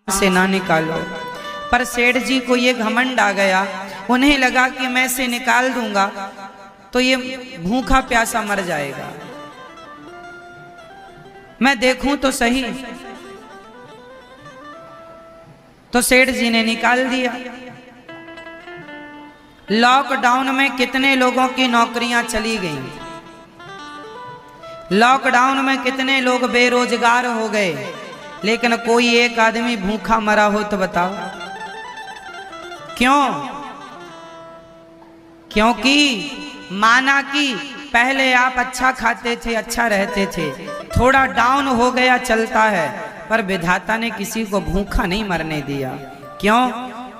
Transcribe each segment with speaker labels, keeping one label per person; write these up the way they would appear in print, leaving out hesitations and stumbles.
Speaker 1: से ना निकालो। पर सेठ जी को ये घमंड आ गया, उन्हें लगा कि मैं से निकाल दूंगा तो ये भूखा प्यासा मर जाएगा, मैं देखूं तो सही। तो सेठ जी ने निकाल दिया। लॉकडाउन में कितने लोगों की नौकरियां चली गईं, लॉकडाउन में कितने लोग बेरोजगार हो गए, लेकिन कोई एक आदमी भूखा मरा हो तो बताओ क्यों? क्योंकि माना कि पहले आप अच्छा खाते थे, अच्छा रहते थे, थोड़ा डाउन हो गया चलता है, पर विधाता ने किसी को भूखा नहीं मरने दिया। क्यों?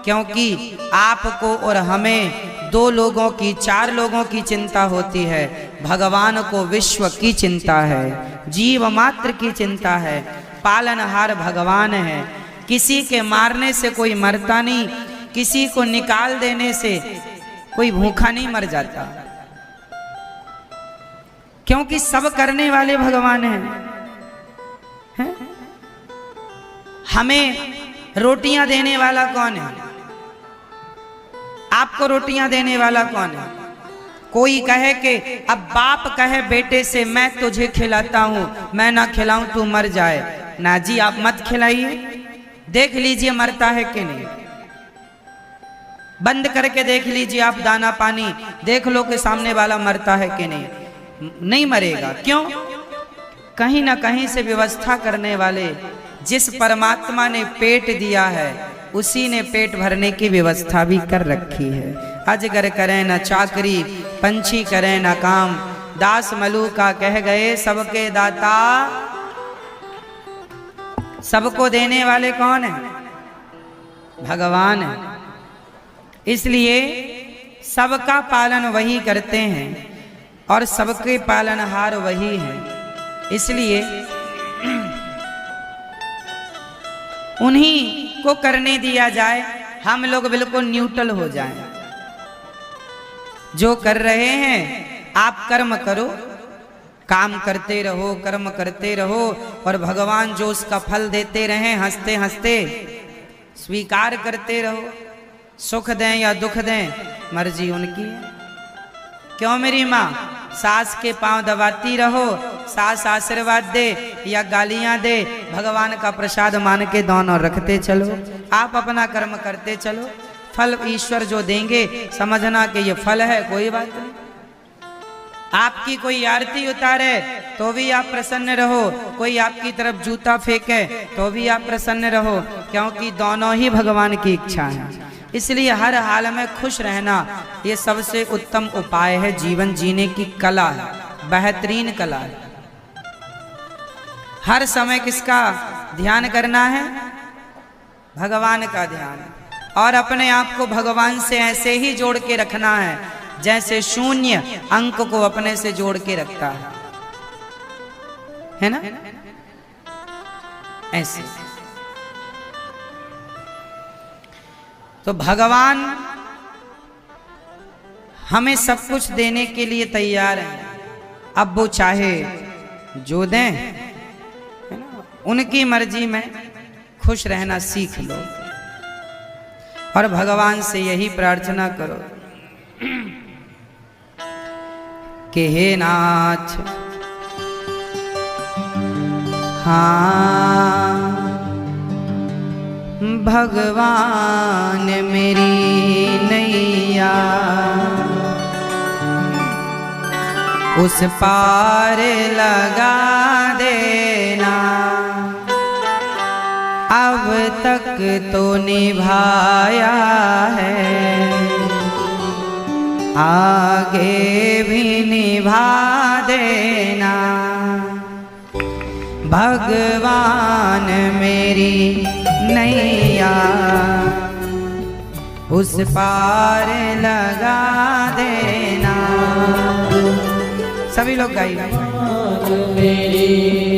Speaker 1: क्योंकि आपको और हमें दो लोगों की, चार लोगों की चिंता होती है, भगवान को विश्व की चिंता है, जीव मात्र की चिंता है। पालनहार भगवान है, किसी के मारने से कोई मरता नहीं, किसी को निकाल देने से कोई भूखा नहीं मर जाता, क्योंकि सब करने वाले भगवान हैं। हमें रोटियां देने वाला कौन है? आपको रोटियां देने वाला कौन है? कोई कहे कि अब बाप कहे बेटे से मैं तुझे खिलाता हूं, मैं ना खिलाऊं तू मर जाए, ना जी आप मत खिलाइए, देख लीजिए मरता है कि नहीं। बंद करके देख लीजिए आप दाना पानी, देख लो कि सामने वाला मरता है कि नहीं, नहीं मरेगा। क्यों? कहीं ना कहीं से व्यवस्था करने वाले, जिस परमात्मा ने पेट दिया है उसी ने पेट भरने की व्यवस्था भी कर रखी है। अजगर करे न चाकरी, पंछी करे न काम, दास मलूका कह गए सबके दाता। सबको देने वाले कौन है? भगवान है। इसलिए सबका पालन वही करते हैं और सबके पालनहार वही हैं। इसलिए उन्हीं को करने दिया जाए, हम लोग बिल्कुल न्यूट्रल हो जाएं। जो कर रहे हैं आप कर्म करो, काम करते रहो, कर्म करते रहो, और भगवान जो उसका फल देते रहें हंसते हंसते स्वीकार करते रहो। सुख दें या दुख दें मर्जी उनकी है। क्यों मेरी माँ? सास के पांव दबाती रहो, सास आशीर्वाद दे या गालियां दे, भगवान का प्रसाद मान के दोनों रखते चलो, आप अपना कर्म करते चलो। फल ईश्वर जो देंगे समझना कि ये फल है, कोई बात नहीं। आपकी कोई आरती उतारे तो भी आप प्रसन्न रहो, कोई आपकी तरफ जूता फेंके तो भी आप प्रसन्न रहो, क्योंकि दोनों ही भगवान की इच्छा है। इसलिए हर हाल में खुश रहना ये सबसे उत्तम उपाय है। जीवन जीने की कला है, बेहतरीन कला है। हर समय किसका ध्यान करना है? भगवान का ध्यान, और अपने आप को भगवान से ऐसे ही जोड़ के रखना है जैसे शून्य अंक को अपने से जोड़ के रखता है ना? ऐसे तो भगवान हमें सब कुछ देने के लिए तैयार है। अब वो चाहे जो दें, है ना, उनकी मर्जी में खुश रहना सीख लो, और भगवान से यही प्रार्थना करो कि हे नाथ, हाँ भगवान मेरी नैया उस पार लगा देना, अब तक तो निभाया है, आगे भी निभा देना। भगवान मेरी नैया उस पार लगा देना। सभी लोग गाइए। मेरी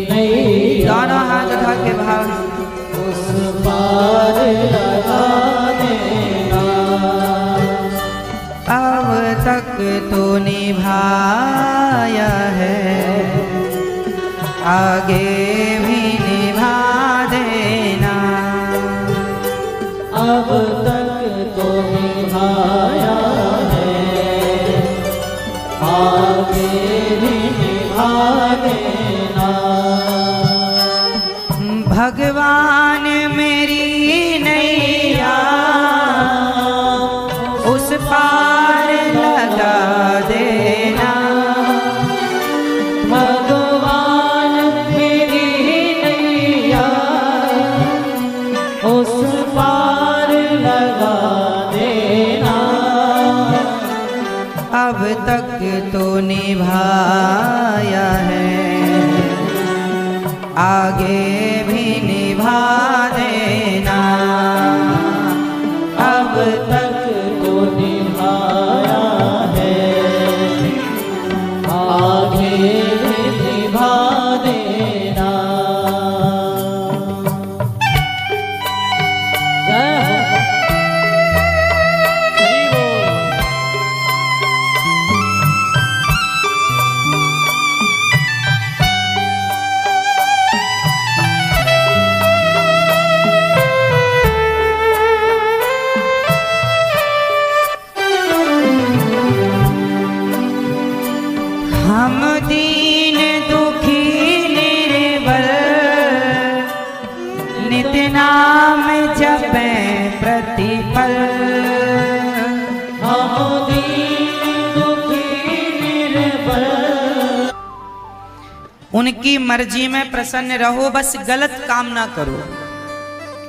Speaker 1: नैया दोनों हाथ उठा के भाव उस पार लगा देना, अब तक तो निभाया है, आगे भी निभा देना।
Speaker 2: अब तक तो निभाया है, आगे भी निभा देना।
Speaker 1: भगवान मेरी नैया उस पार लगा देना।
Speaker 2: भगवान मेरी नैया उस पार लगा देना।
Speaker 1: अब तक तो निभाया है, आगे भी निभा देना।
Speaker 2: अब तक तो निभाया है, आगे भी निभा देना। जय हो। हरि बोल।
Speaker 1: हम दीन दुखी निर्बल नित नाम जपें प्रतिपल।
Speaker 2: हम दीन दुखी निर्बल।
Speaker 1: उनकी मर्जी में प्रसन्न रहो, बस गलत काम ना करो।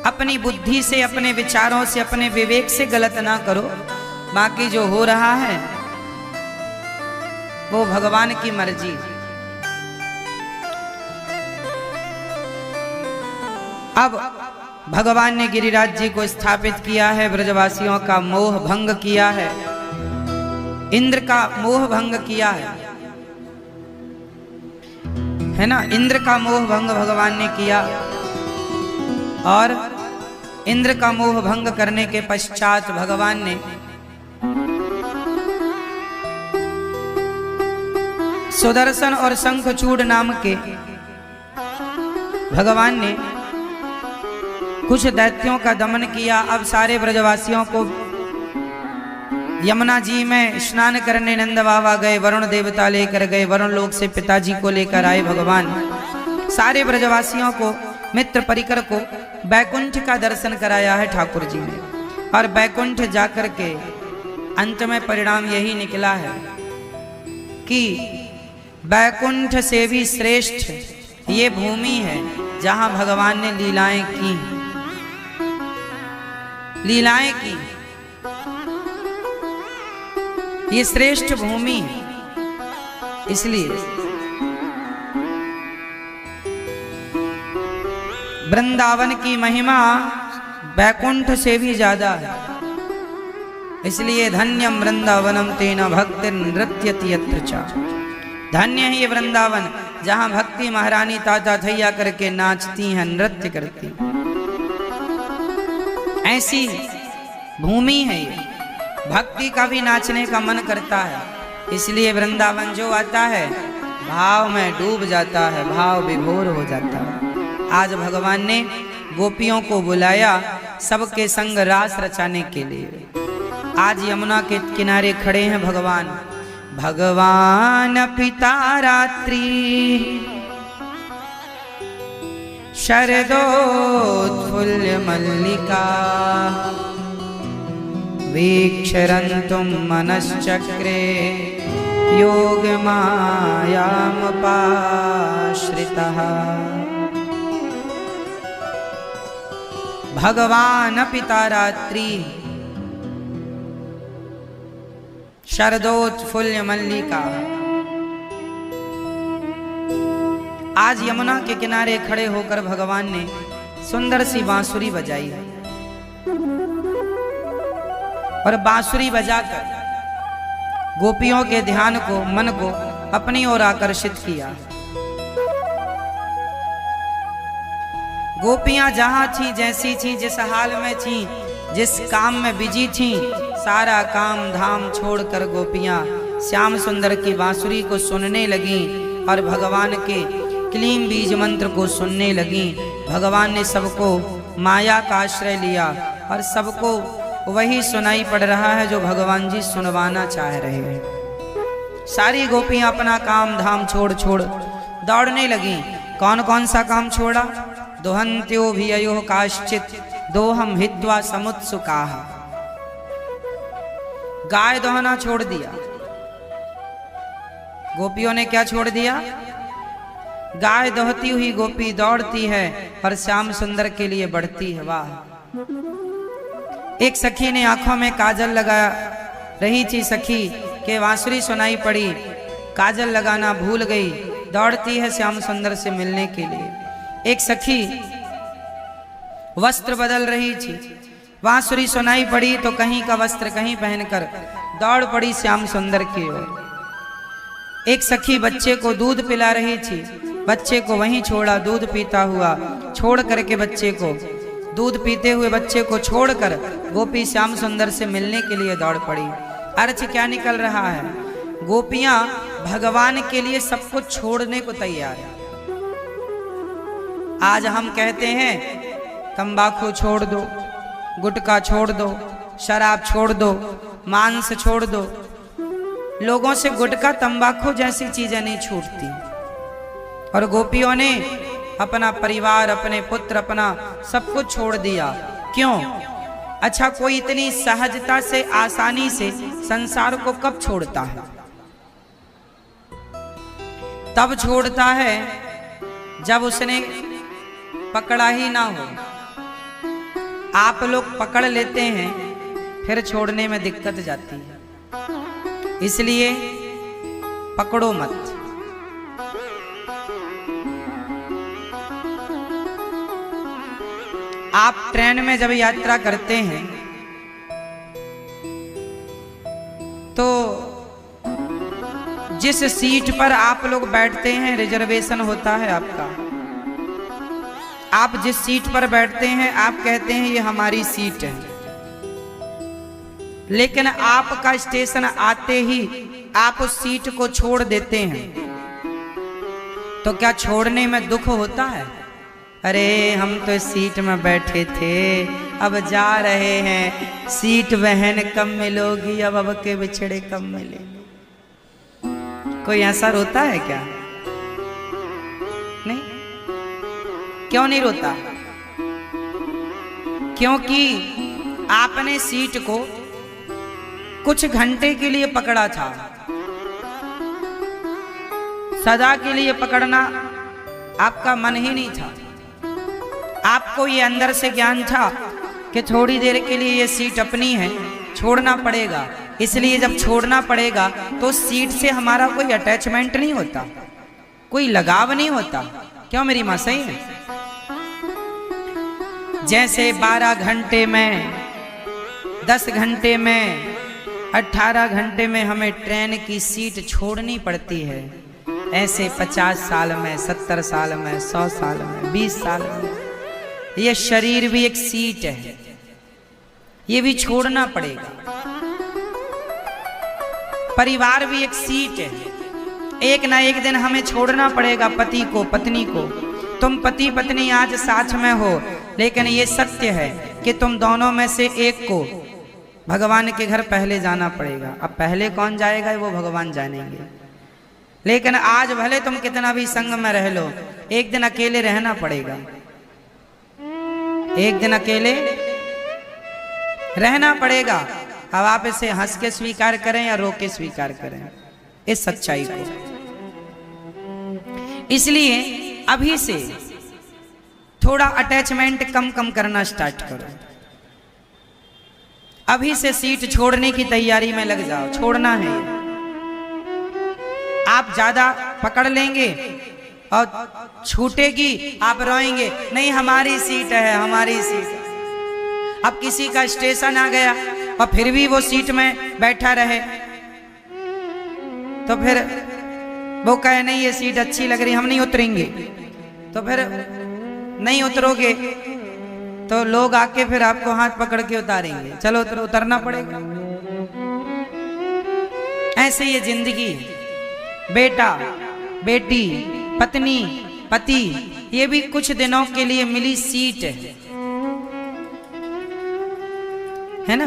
Speaker 1: अपनी बुद्धि से, अपने विचारों से, अपने विवेक से गलत ना करो। बाकी जो हो रहा है वो भगवान की मर्जी। अब भगवान ने गिरिराज जी को स्थापित किया है, ब्रजवासियों का मोह भंग किया है, इंद्र का मोह भंग किया है ना। इंद्र का मोह भंग भगवान ने किया और इंद्र का मोह भंग करने के पश्चात भगवान ने सुदर्शन और शंखचूड़ नाम के भगवान ने कुछ दैत्यों का दमन किया। अब सारे ब्रजवासियों को यमुना जी में स्नान करने नंद बाबा गए, वरुण देवता लेकर गए, वरुण लोक से पिताजी को लेकर आए भगवान। सारे ब्रजवासियों को, मित्र परिकर को बैकुंठ का दर्शन कराया है ठाकुर जी ने। और बैकुंठ जाकर के अंत में परिणाम यही निकला है कि बैकुंठ से भी श्रेष्ठ ये भूमि है जहां भगवान ने लीलाएं की। लीलाएं की ये श्रेष्ठ भूमि है। इसलिए वृंदावन की महिमा बैकुंठ से भी ज्यादा है। इसलिए धन्यम वृंदावनम तेन भक्ति नृत्यति यत्र च। धन्य है ये वृंदावन जहां भक्ति महारानी ताता थैया करके नाचती हैं, नृत्य करती। ऐसी भूमि है ये, भक्ति का भी नाचने का मन करता है। इसलिए वृंदावन जो आता है भाव में डूब जाता है, भाव विभोर हो जाता है। आज भगवान ने गोपियों को बुलाया सबके संग रास रचाने के लिए। आज यमुना के किनारे खड़े हैं भगवान। भगवान पिता रात्रि शरदोत्फुल्ल मल्लिका वीक्षरन्तुं मनश्चक्रे योग मायामुपाश्रितः। भगवान पिता रात्रि शरदोत्फुल्ल मल्लिका। आज यमुना के किनारे खड़े होकर भगवान ने सुंदर सी बांसुरी बजाई और बांसुरी बजाकर गोपियों के ध्यान को, मन को अपनी ओर आकर्षित किया। गोपियां जहां थी, जैसी थी, जिस हाल में थी, जिस काम में बिजी थी, सारा काम धाम छोड़कर गोपियां श्याम सुंदर की बांसुरी को सुनने लगी और भगवान के क्लीम बीज मंत्र को सुनने लगी। भगवान ने सबको माया का आश्रय लिया और सबको वही सुनाई पड़ रहा है जो भगवान जी सुनवाना चाह रहे हैं। सारी गोपियां अपना काम धाम छोड़ छोड़ दौड़ने लगी। कौन कौन सा काम छोड़ा? दुहंत्यो भी अयो काश्चित दोहम हित्वा समुत्सुकाः। गाय दोहना छोड़ दिया। गोपियों ने क्या छोड़ दिया? गाय दोहती हुई गोपी दौड़ती है और श्याम सुंदर के लिए बढ़ती है। वाह! एक सखी ने आंखों में काजल लगा रही थी, सखी के बांसुरी सुनाई पड़ी, काजल लगाना भूल गई, दौड़ती है श्याम सुंदर से मिलने के लिए। एक सखी वस्त्र बदल रही थी, बांसुरी सुनाई पड़ी तो कहीं का वस्त्र कहीं पहनकर दौड़ पड़ी श्याम सुंदर की ओर। एक सखी बच्चे को दूध पिला रही थी, बच्चे को वहीं छोड़ा, दूध पीता हुआ छोड़ करके बच्चे को, दूध पीते हुए बच्चे को छोड़कर गोपी श्याम सुंदर से मिलने के लिए दौड़ पड़ी। अर्थ क्या निकल रहा है? गोपियां भगवान के लिए सब कुछ छोड़ने को तैयार है। आज हम कहते हैं तंबाकू छोड़ दो, गुटखा छोड़ दो, शराब छोड़ दो, मांस छोड़ दो। लोगों से गुटखा तंबाकू जैसी चीजें नहीं छूटती। और गोपियों ने अपना परिवार, अपने पुत्र, अपना सब कुछ छोड़ दिया। क्यों? अच्छा, कोई इतनी सहजता से, आसानी से संसार को कब छोड़ता है? तब छोड़ता है जब उसने पकड़ा ही ना हो। आप लोग पकड़ लेते हैं, फिर छोड़ने में दिक्कत जाती है। इसलिए पकड़ो मत। आप ट्रेन में जब यात्रा करते हैं तो जिस सीट पर आप लोग बैठते हैं रिजर्वेशन होता है आपका। आप जिस सीट पर बैठते हैं आप कहते हैं ये हमारी सीट है, लेकिन आपका स्टेशन आते ही आप उस सीट को छोड़ देते हैं, तो क्या छोड़ने में दुख होता है? अरे हम तो इस सीट में बैठे थे, अब जा रहे हैं, सीट बहन कब मिलोगी, अब के बिछड़े कब मिलेंगे। कोई ऐसा रोता है क्या? नहीं। क्यों नहीं रोता? क्योंकि आपने सीट को कुछ घंटे के लिए पकड़ा था। सदा के लिए पकड़ना आपका मन ही नहीं था। आपको ये अंदर से ज्ञान था कि थोड़ी देर के लिए ये सीट अपनी है, छोड़ना पड़ेगा। इसलिए जब छोड़ना पड़ेगा तो सीट से हमारा कोई अटैचमेंट नहीं होता, कोई लगाव नहीं होता। क्यों मेरी मां सही है? जैसे 12 घंटे में, 10 घंटे में, 18 घंटे में हमें ट्रेन की सीट छोड़नी पड़ती है, ऐसे 50 साल में, 70 साल में, 100 साल में, 20 साल में ये शरीर भी एक सीट है, ये भी छोड़ना पड़ेगा। परिवार भी एक सीट है, एक ना एक दिन हमें छोड़ना पड़ेगा पति को, पत्नी को। तुम पति पत्नी आज साथ में हो, लेकिन ये सत्य है कि तुम दोनों में से एक को भगवान के घर पहले जाना पड़ेगा। अब पहले कौन जाएगा वो भगवान जानेंगे, लेकिन आज भले तुम कितना भी संग में रह लो, एक दिन अकेले रहना पड़ेगा। एक दिन अकेले रहना पड़ेगा। अब आप इसे हंस के स्वीकार करें या रो के स्वीकार करें इस सच्चाई को। इसलिए अभी से थोड़ा अटैचमेंट कम कम करना स्टार्ट करो। अभी से सीट छोड़ने की तैयारी में लग जाओ। छोड़ना है। आप ज्यादा पकड़ लेंगे और छूटेगी, आप रोएंगे, नहीं हमारी सीट है, हमारी सीट है। अब किसी का स्टेशन आ गया और फिर भी वो सीट में बैठा रहे तो फिर वो कहे नहीं ये सीट अच्छी लग रही, हम नहीं उतरेंगे। तो फिर नहीं उतरोगे तो लोग आके फिर आपको हाथ पकड़ के उतारेंगे। चलो उतरना पड़ेगा। ऐसे ये जिंदगी है। बेटा बेटी, पत्नी पति, ये भी कुछ दिनों के लिए मिली सीट है। है ना।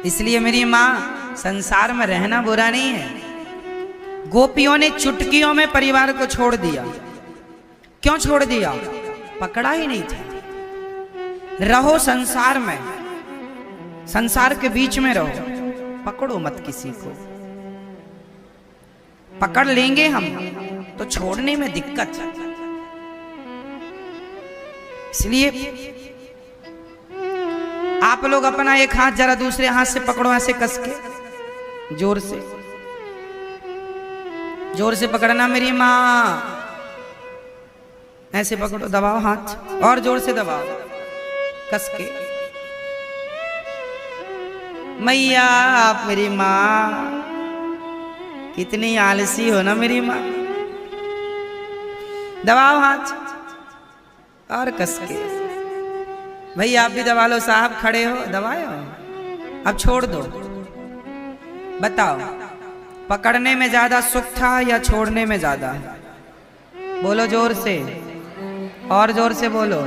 Speaker 1: इसलिए मेरी माँ, संसार में रहना बुरा नहीं है। गोपियों ने चुटकियों में परिवार को छोड़ दिया। क्यों छोड़ दिया? पकड़ा ही नहीं था। रहो संसार में, संसार के बीच में रहो, पकड़ो मत किसी को। पकड़ लेंगे हम तो छोड़ने में दिक्कत है। इसलिए आप लोग अपना एक हाथ जरा दूसरे हाथ से पकड़ो, ऐसे कस के, जोर से, जोर से पकड़ना मेरी माँ। ऐसे पकड़ो, दबाओ हाथ, और जोर से दबाओ, कस के। मैया आप मेरी माँ, कितनी आलसी हो ना मेरी माँ। दबाओ हाथ और कस के। भैया आप भी दबा लो, साहब खड़े हो, दबाओ। अब छोड़ दो। बताओ, पकड़ने में ज्यादा सुख था या छोड़ने में ज्यादा? बोलो जोर से, और जोर से बोलो।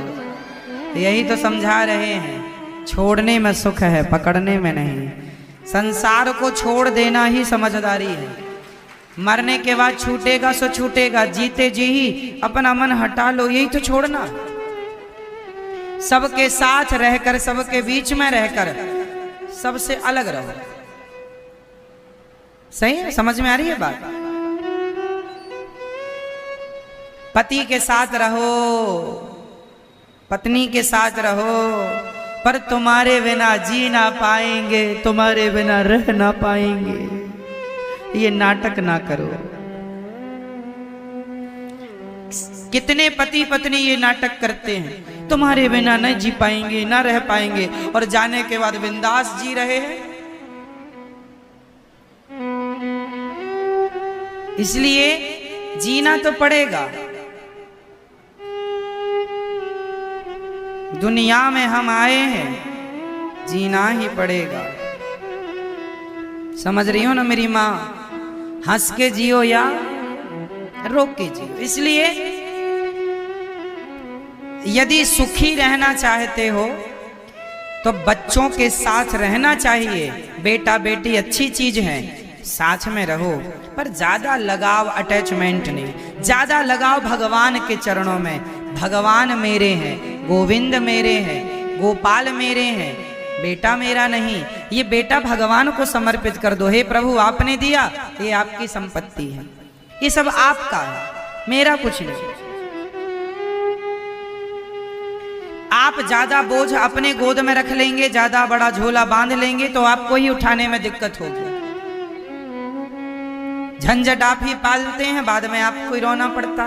Speaker 1: यही तो समझा रहे हैं, छोड़ने में सुख है, पकड़ने में नहीं। संसार को छोड़ देना ही समझदारी है। मरने के बाद छूटेगा सो छूटेगा, जीते जी ही अपना मन हटा लो, यही तो छोड़ना। सबके साथ रहकर, सबके बीच में रहकर, सबसे अलग रहो। सही है? समझ में आ रही है बात? पति के साथ रहो, पत्नी के साथ रहो, पर तुम्हारे बिना जी ना पाएंगे, तुम्हारे बिना रह ना पाएंगे। ये नाटक ना करो। कितने पति पत्नी ये नाटक करते हैं, तुम्हारे बिना न जी पाएंगे, ना रह पाएंगे, और जाने के बाद बिंदास जी रहे हैं। इसलिए जीना तो पड़ेगा। दुनिया में हम आए हैं, जीना ही पड़ेगा। समझ रही हो ना मेरी माँ? हंस के जियो या रोक के जियो। इसलिए यदि सुखी रहना चाहते हो तो बच्चों के साथ रहना चाहिए। बेटा बेटी अच्छी चीज है, साथ में रहो, पर ज्यादा लगाव, अटैचमेंट नहीं। ज्यादा लगाव भगवान के चरणों में। भगवान मेरे हैं, गोविंद मेरे हैं, गोपाल मेरे हैं, बेटा मेरा नहीं। ये बेटा भगवान को समर्पित कर दो। हे प्रभु आपने दिया, ये आपकी संपत्ति है, ये सब आपका है, मेरा कुछ नहीं। आप ज्यादा बोझ अपने गोद में रख लेंगे, ज्यादा बड़ा झोला बांध लेंगे तो आपको ही उठाने में दिक्कत होगी। झंझट आप ही पालते हैं, बाद में आपको ही रोना पड़ता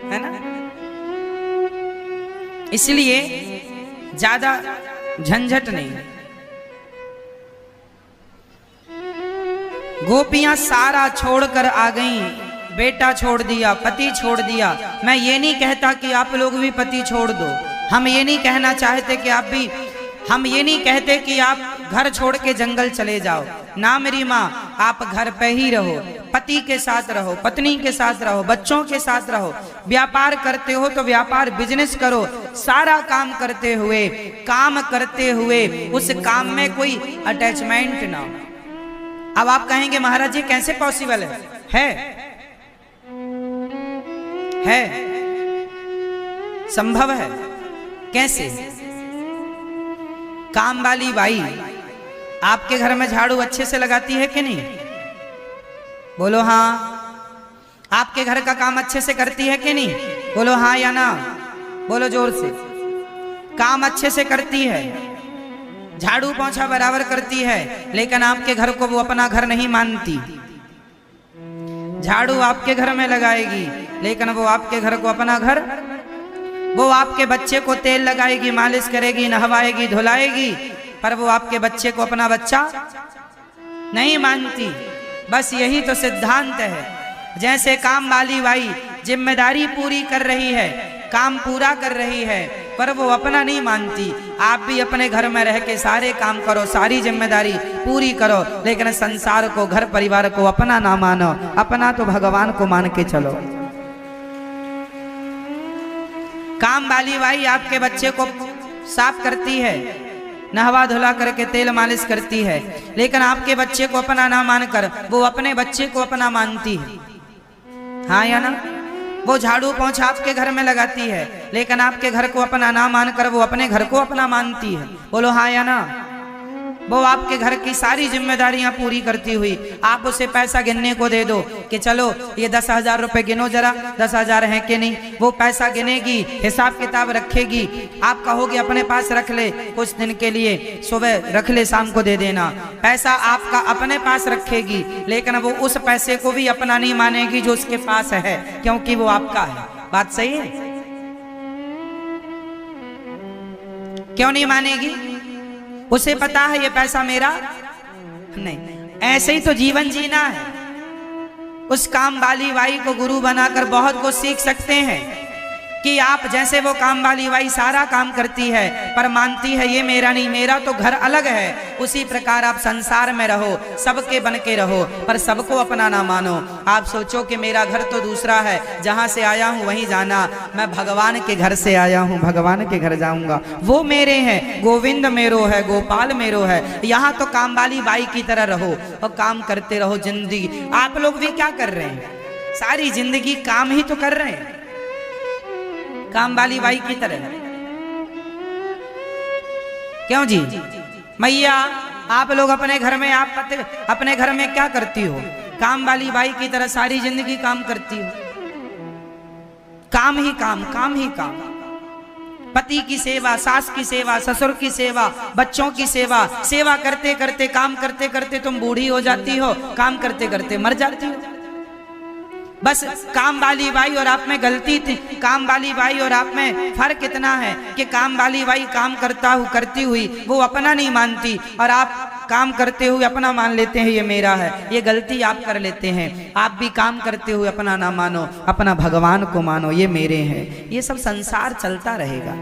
Speaker 1: है ना। इसलिए ज्यादा झंझट नहीं। गोपियां सारा छोड़कर आ गईं। बेटा छोड़ दिया, पति छोड़ दिया। मैं ये नहीं कहता कि आप लोग भी पति छोड़ दो। हम ये नहीं कहना चाहते कि आप भी, हम ये नहीं कहते कि आप घर छोड़ के जंगल चले जाओ ना मेरी माँ। आप घर पे ही रहो, पति के साथ रहो, पत्नी के साथ रहो, बच्चों के साथ रहो। व्यापार करते हो तो व्यापार, बिजनेस करो। सारा काम करते हुए उस काम में कोई अटैचमेंट ना हो। अब आप कहेंगे महाराज जी कैसे पॉसिबल है संभव है कैसे? काम वाली बाई आपके घर में झाड़ू अच्छे से लगाती है कि नहीं? बोलो हाँ। आपके घर का काम अच्छे से करती है कि नहीं? बोलो हाँ या ना, बोलो जोर से। काम अच्छे से करती है, झाड़ू पोंछा बराबर करती है, लेकिन आपके घर को वो अपना घर नहीं मानती। झाड़ू आपके घर में लगाएगी, लेकिन वो आपके घर को अपना घर, वो आपके बच्चे को तेल लगाएगी, मालिश करेगी, नहवाएगी, धुलाएगी, पर वो आपके बच्चे को अपना बच्चा नहीं मानती। बस यही तो सिद्धांत है। जैसे काम वाली बाई जिम्मेदारी पूरी कर रही है, काम पूरा कर रही है, पर वो अपना नहीं मानती। आप भी अपने घर में रह के सारे काम करो, सारी जिम्मेदारी पूरी करो, लेकिन संसार को, घर परिवार को अपना ना मानो। अपना तो भगवान को मान के चलो। काम वाली बाई आपके बच्चे को साफ करती है, नहवा धुला करके तेल मालिश करती है, लेकिन आपके बच्चे को अपना ना मानकर वो अपने बच्चे को अपना मानती है। हाँ या ना? वो झाड़ू पोंछा आपके घर में लगाती है, लेकिन आपके घर को अपना ना मानकर वो अपने घर को अपना मानती है। बोलो हाँ या ना? वो आपके घर की सारी जिम्मेदारियां पूरी करती हुई आप उसे पैसा गिनने को दे दो कि चलो ये 10,000 रुपए गिनो जरा, 10,000 है कि नहीं। वो पैसा गिनेगी, हिसाब किताब रखेगी, आप कहोगे अपने पास रख ले कुछ दिन के लिए, सुबह रख ले शाम को दे देना। पैसा आपका अपने पास रखेगी, लेकिन वो उस पैसे को भी अपना नहीं मानेगी जो उसके पास है, क्योंकि वो आपका है। बात सही है? क्यों नहीं मानेगी? उसे पता है ये पैसा मेरा नहीं। ऐसे ही तो जीवन जीना है। उस काम वाली बाई को गुरु बनाकर बहुत कुछ सीख सकते हैं कि आप जैसे वो काम वाली बाई सारा काम करती है पर मानती है ये मेरा नहीं, मेरा तो घर अलग है। उसी प्रकार आप संसार में रहो, सबके बन के रहो, पर सबको अपना ना मानो। आप सोचो कि मेरा घर तो दूसरा है, जहां से आया हूं वहीं जाना। मैं भगवान के घर से आया हूं, भगवान के घर जाऊंगा। वो मेरे हैं, गोविंद मेरो है, गोपाल मेरो है। यहाँ तो काम वाली बाई की तरह रहो और काम करते रहो जिंदगी। आप लोग भी क्या कर रहे हैं? सारी जिंदगी काम ही तो कर रहे हैं, काम वाली बाई की तरह। क्यों जी? मैया आप लोग अपने घर में, आप अपने घर में क्या करती हो? काम वाली बाई की तरह सारी जिंदगी काम करती हो। काम ही काम, काम ही काम। पति की सेवा, सास की सेवा, ससुर की सेवा, बच्चों की सेवा, सेवा करते करते, काम करते करते तुम बूढ़ी हो जाती हो, काम करते करते मर जाती हो। बस काम वाली बाई और आप में गलती थी। काम वाली बाई और आप में फर्क इतना है कि काम वाली बाई काम करती हुई वो अपना नहीं मानती, और आप काम करते हुए अपना मान लेते हैं ये मेरा है। ये गलती आप कर लेते हैं। आप भी काम करते हुए अपना ना मानो, अपना भगवान को मानो, ये मेरे हैं। ये सब संसार चलता रहेगा।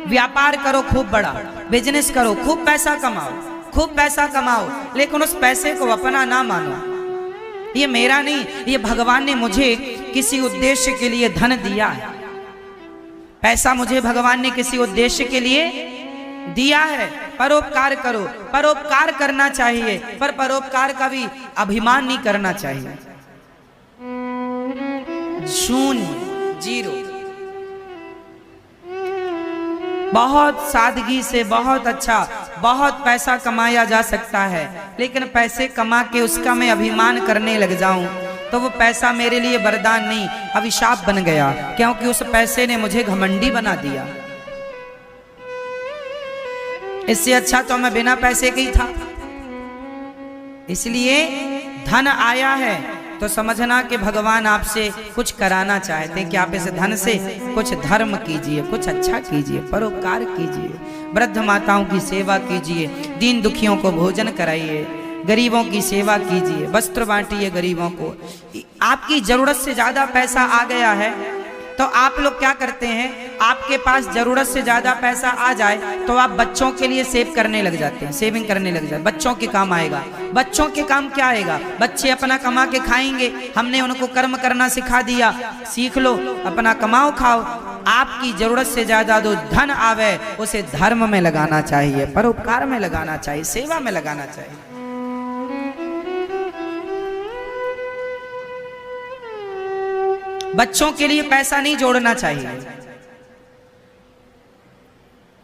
Speaker 1: व्यापार करो खूब बड़ा, बिजनेस करो, खूब पैसा कमाओ, खूब पैसा कमाओ, लेकिन उस पैसे को अपना ना मानो। ये मेरा नहीं, ये भगवान ने मुझे किसी उद्देश्य के लिए धन दिया है। पैसा मुझे भगवान ने किसी उद्देश्य के लिए दिया है। परोपकार करो, परोपकार करना चाहिए, पर परोपकार का भी अभिमान नहीं करना चाहिए। शून्य, जीरो। बहुत सादगी से बहुत अच्छा, बहुत पैसा कमाया जा सकता है, लेकिन पैसे कमा के उसका मैं अभिमान करने लग जाऊं तो वो पैसा मेरे लिए वरदान नहीं, अभिशाप बन गया, क्योंकि उस पैसे ने मुझे घमंडी बना दिया। इससे अच्छा तो मैं बिना पैसे के ही था। इसलिए धन आया है तो समझना कि भगवान आपसे कुछ कराना चाहते हैं कि आप इस धन से कुछ धर्म कीजिए, कुछ अच्छा कीजिए, परोपकार कीजिए, वृद्ध माताओं की सेवा कीजिए, दीन दुखियों को भोजन कराइए, गरीबों की सेवा कीजिए, वस्त्र बांटिए गरीबों को। आपकी जरूरत से ज्यादा पैसा आ गया है तो आप लोग क्या करते हैं? आपके पास जरूरत से ज्यादा पैसा आ जाए तो आप बच्चों के लिए सेव करने लग जाते हैं, सेविंग करने लग जाते हैं। बच्चों के काम आएगा। बच्चों के काम क्या आएगा? बच्चे अपना कमा के खाएंगे। हमने उनको कर्म करना सिखा दिया, सीख लो, अपना कमाओ खाओ। आपकी जरूरत से ज्यादा जो धन आवे उसे धर्म में लगाना चाहिए, परोपकार में लगाना चाहिए, सेवा में लगाना चाहिए। बच्चों के लिए पैसा नहीं जोड़ना चाहिए।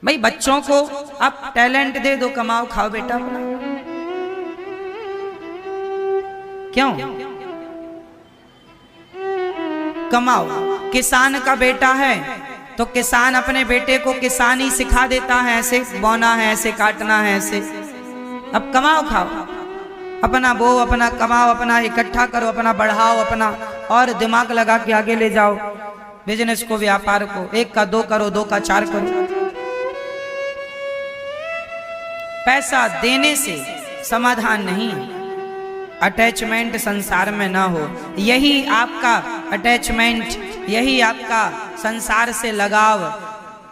Speaker 1: भाई बच्चों को आप टैलेंट दे दो, कमाओ खाओ बेटा अपना। क्यों? कमाओ। किसान का बेटा है तो किसान अपने बेटे को किसानी सिखा देता है, ऐसे बोना है, ऐसे काटना है, ऐसे। अब कमाओ खाओ, अपना बो, अपना कमाओ, अपना इकट्ठा करो, अपना बढ़ाओ, अपना और दिमाग लगा के आगे ले जाओ बिजनेस को, व्यापार को। 1 का 2 करो, 2 का 4 करो। पैसा देने से समाधान नहीं, अटैचमेंट संसार में ना हो। यही आपका अटैचमेंट, यही आपका संसार से लगाव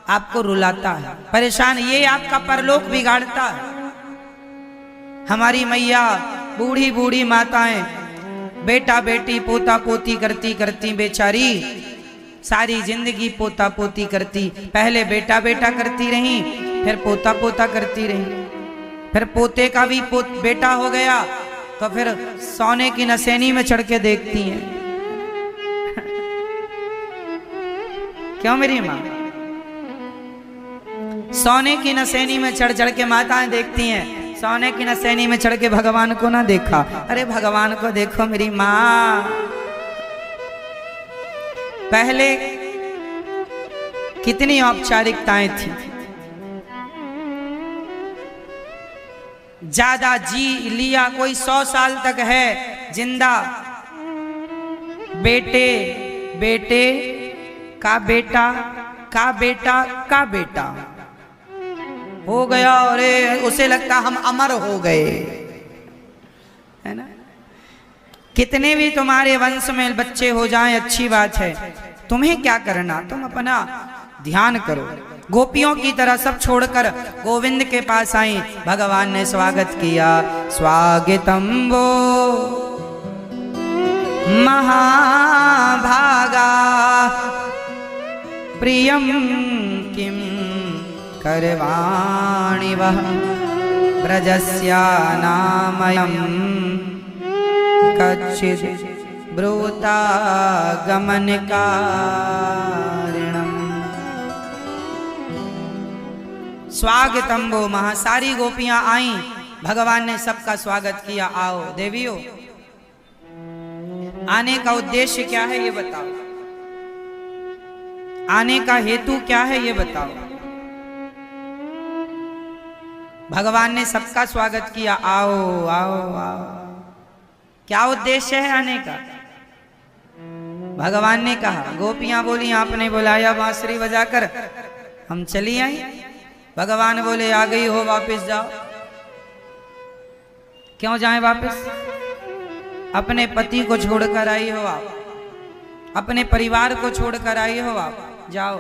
Speaker 1: आपको रुलाता है, परेशान, ये आपका परलोक बिगाड़ता है। हमारी मैया, बूढ़ी बूढ़ी माताएं बेटा बेटी पोता पोती करती करती बेचारी सारी जिंदगी पोता पोती करती, पहले बेटा बेटा करती रही, फिर पोता पोता करती रही, फिर पोते का भी बेटा हो गया तो फिर सोने की नसेनी में चढ़ के देखती हैं। क्यों मेरी माँ? सोने की नसेनी में चढ़ चढ़ के माताएं देखती हैं, सोने की नसेनी में चढ़ के भगवान को ना देखा। अरे भगवान को देखो मेरी माँ। पहले कितनी औपचारिकताएं थी, ज्यादा जी लिया कोई 100 साल तक है जिंदा, बेटे बेटे का बेटा का बेटा का बेटा हो गया, अरे उसे लगता हम अमर हो गए, है ना। कितने भी तुम्हारे वंश में बच्चे हो जाएं अच्छी बात है, तुम्हें क्या करना, तुम अपना ध्यान करो। गोपियों की तरह सब छोड़कर गोविंद के पास आई, भगवान ने स्वागत किया। स्वागतम वो महाभागा प्रियम किम करवाणि वह ब्रजस्या नामयम् कच्चित् ब्रूता गमन कारणम्। स्वागतम वो महा, सारी गोपियां आई, भगवान ने सबका स्वागत किया। आओ देवियों, आने का उद्देश्य क्या है ये बताओ, आने का हेतु क्या है ये बताओ। भगवान ने सबका स्वागत किया, आओ आओ आओ। क्या उद्देश्य है आने का? भगवान ने कहा, गोपियां बोली आपने बुलाया बांसुरी बजाकर, हम चली आई। भगवान बोले आ गई हो, वापस जाओ। क्यों जाएं वापस? अपने पति को छोड़कर आई हो आप, अपने परिवार को छोड़कर आई हो आप, जाओ।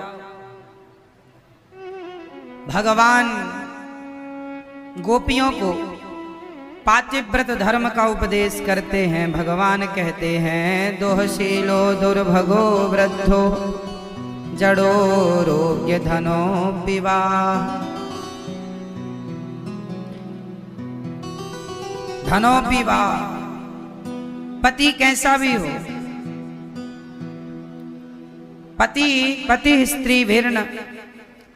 Speaker 1: भगवान गोपियों को पातिव्रत धर्म का उपदेश करते हैं। भगवान कहते हैं, दोहशीलो दुर्भगो वृद्धो जड़ो रोग्य धनो पिवा। धनो पिवा, पति कैसा भी हो, पति स्त्री भिर्न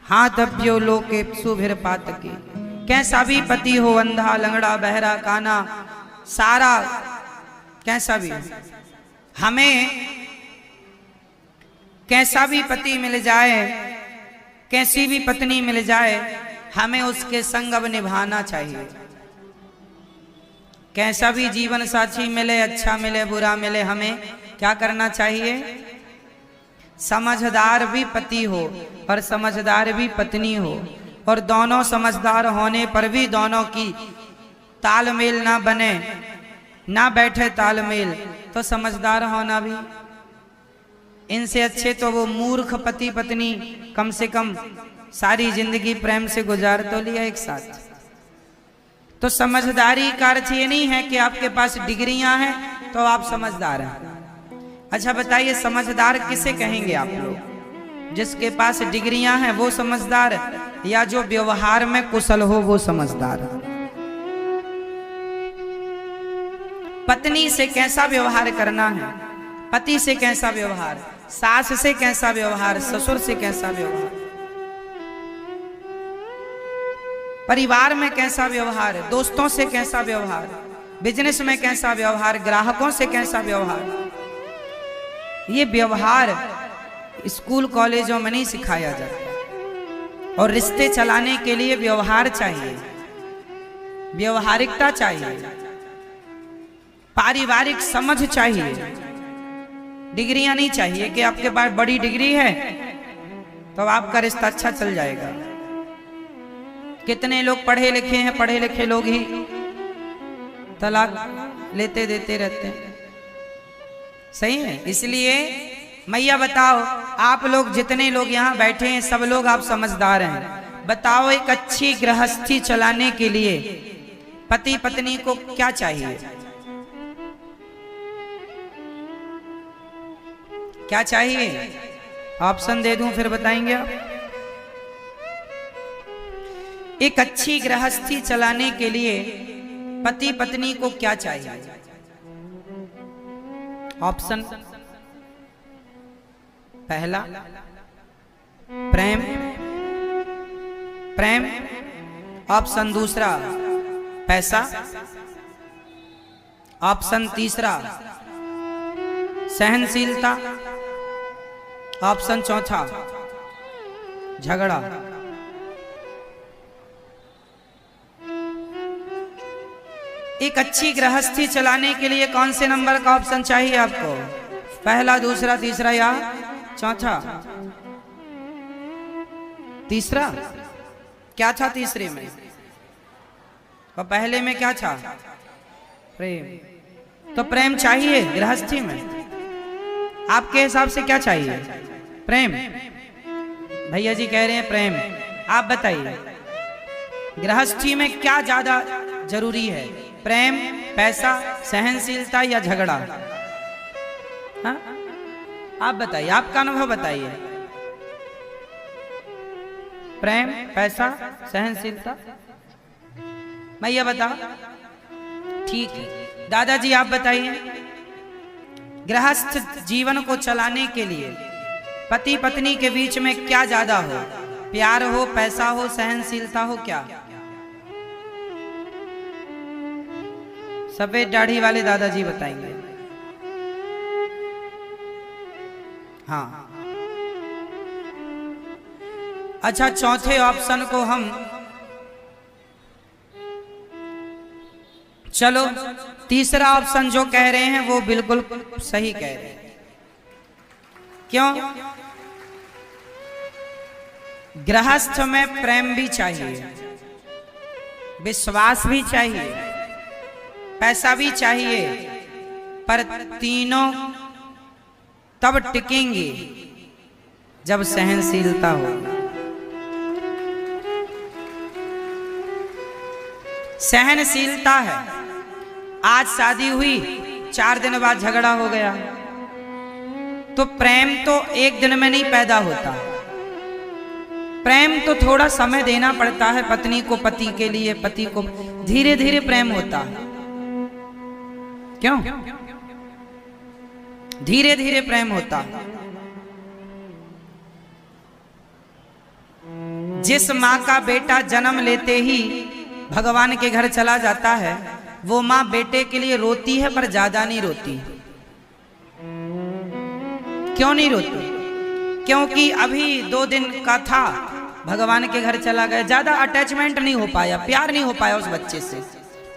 Speaker 1: हाथभ्यो लोके सुभिर पातके। कैसा भी पति हो, अंधा लंगड़ा बहरा काना सारा कैसा भी, हमें कैसा भी पति मिल जाए, कैसी भी पत्नी मिल जाए, हमें उसके संग अब निभाना चाहिए। कैसा भी जीवन साथी मिले, अच्छा मिले बुरा मिले, हमें क्या करना चाहिए? समझदार भी पति हो और समझदार भी पत्नी हो, और दोनों समझदार होने पर भी दोनों की तालमेल ना बने, ना बैठे तालमेल, तो समझदार होना भी। इनसे अच्छे तो वो मूर्ख पति पत्नी कम से कम सारी जिंदगी प्रेम से गुजार तो लिया एक साथ। तो समझदारी का अर्थ ये नहीं है कि आपके पास डिग्रियां हैं तो आप समझदार हैं। अच्छा बताइए, समझदार किसे कहेंगे आप लोग? जिसके पास डिग्रियां हैं वो समझदार, या जो व्यवहार में कुशल हो वो समझदार? पत्नी से कैसा व्यवहार करना है, पति से कैसा व्यवहार, सास से कैसा व्यवहार, ससुर से कैसा व्यवहार, परिवार में कैसा व्यवहार, दोस्तों से कैसा व्यवहार, बिजनेस में कैसा व्यवहार, ग्राहकों से कैसा व्यवहार। ये व्यवहार स्कूल कॉलेजों में नहीं सिखाया जाता। और रिश्ते चलाने के लिए व्यवहार चाहिए, व्यवहारिकता चाहिए, पारिवारिक समझ चाहिए। डिग्रियां नहीं चाहिए कि आपके पास बड़ी डिग्री है तो आपका रिश्ता अच्छा चल जाएगा। कितने लोग पढ़े लिखे हैं, पढ़े लिखे लोग ही तलाक लेते देते रहते हैं। सही है। इसलिए मैया बताओ, आप लोग जितने लोग यहाँ बैठे हैं सब लोग आप समझदार हैं। बताओ एक अच्छी गृहस्थी चलाने के लिए पति पत्नी को क्या चाहिए? क्या चाहिए? ऑप्शन दे दूं फिर बताएंगे आप। एक अच्छी गृहस्थी चलाने के लिए पति पत्नी को क्या चाहिए? ऑप्शन पहला प्रेम, प्रेम। ऑप्शन दूसरा पैसा। ऑप्शन तीसरा सहनशीलता। ऑप्शन चौथा झगड़ा। एक अच्छी गृहस्थी चलाने के लिए कौन से नंबर का ऑप्शन चाहिए आपको? पहला, दूसरा, तीसरा या चौथा? तीसरा। क्या था तीसरे में? और पहले में क्या था? प्रेम। तो प्रेम चाहिए गृहस्थी में? आपके हिसाब से क्या चाहिए? प्रेम। भैया जी कह रहे हैं प्रेम। आप बताइए गृहस्थी में क्या ज्यादा जरूरी है? प्रेम, पैसा, सहनशीलता या झगड़ा? हाँ? आप बताइए, आपका अनुभव बताइए। प्रेम, पैसा, सहनशीलता? भैया बताओ। ठीक है, दादाजी आप बताइए गृहस्थ जीवन को चलाने के लिए पति पत्नी के बीच में क्या ज्यादा हो? प्यार हो, पैसा हो, सहनशीलता हो, क्या? सफेद दाढ़ी वाले दादाजी बताएंगे। हाँ, अच्छा, चौथे ऑप्शन को हम चलो तीसरा ऑप्शन जो कह रहे हैं वो बिल्कुल सही कह रहे हैं। क्यों? गृहस्थ में प्रेम भी चाहिए, विश्वास भी चाहिए, पैसा भी चाहिए, पर तीनों तब टिकेंगे जब सहनशीलता हो। सहनशीलता है। आज शादी हुई, 4 दिन बाद झगड़ा हो गया, तो प्रेम तो एक दिन में नहीं पैदा होता। प्रेम तो थोड़ा समय देना पड़ता है पत्नी को पति के लिए, पति को धीरे धीरे प्रेम होता है। क्यों? धीरे धीरे प्रेम होता है। जिस माँ का बेटा जन्म लेते ही भगवान के घर चला जाता है, वो माँ बेटे के लिए रोती है पर ज्यादा नहीं रोती। क्यों नहीं रोती? क्योंकि अभी 2 दिन का था, भगवान के घर चला गया, ज्यादा अटैचमेंट नहीं हो पाया, प्यार नहीं हो पाया उस बच्चे से।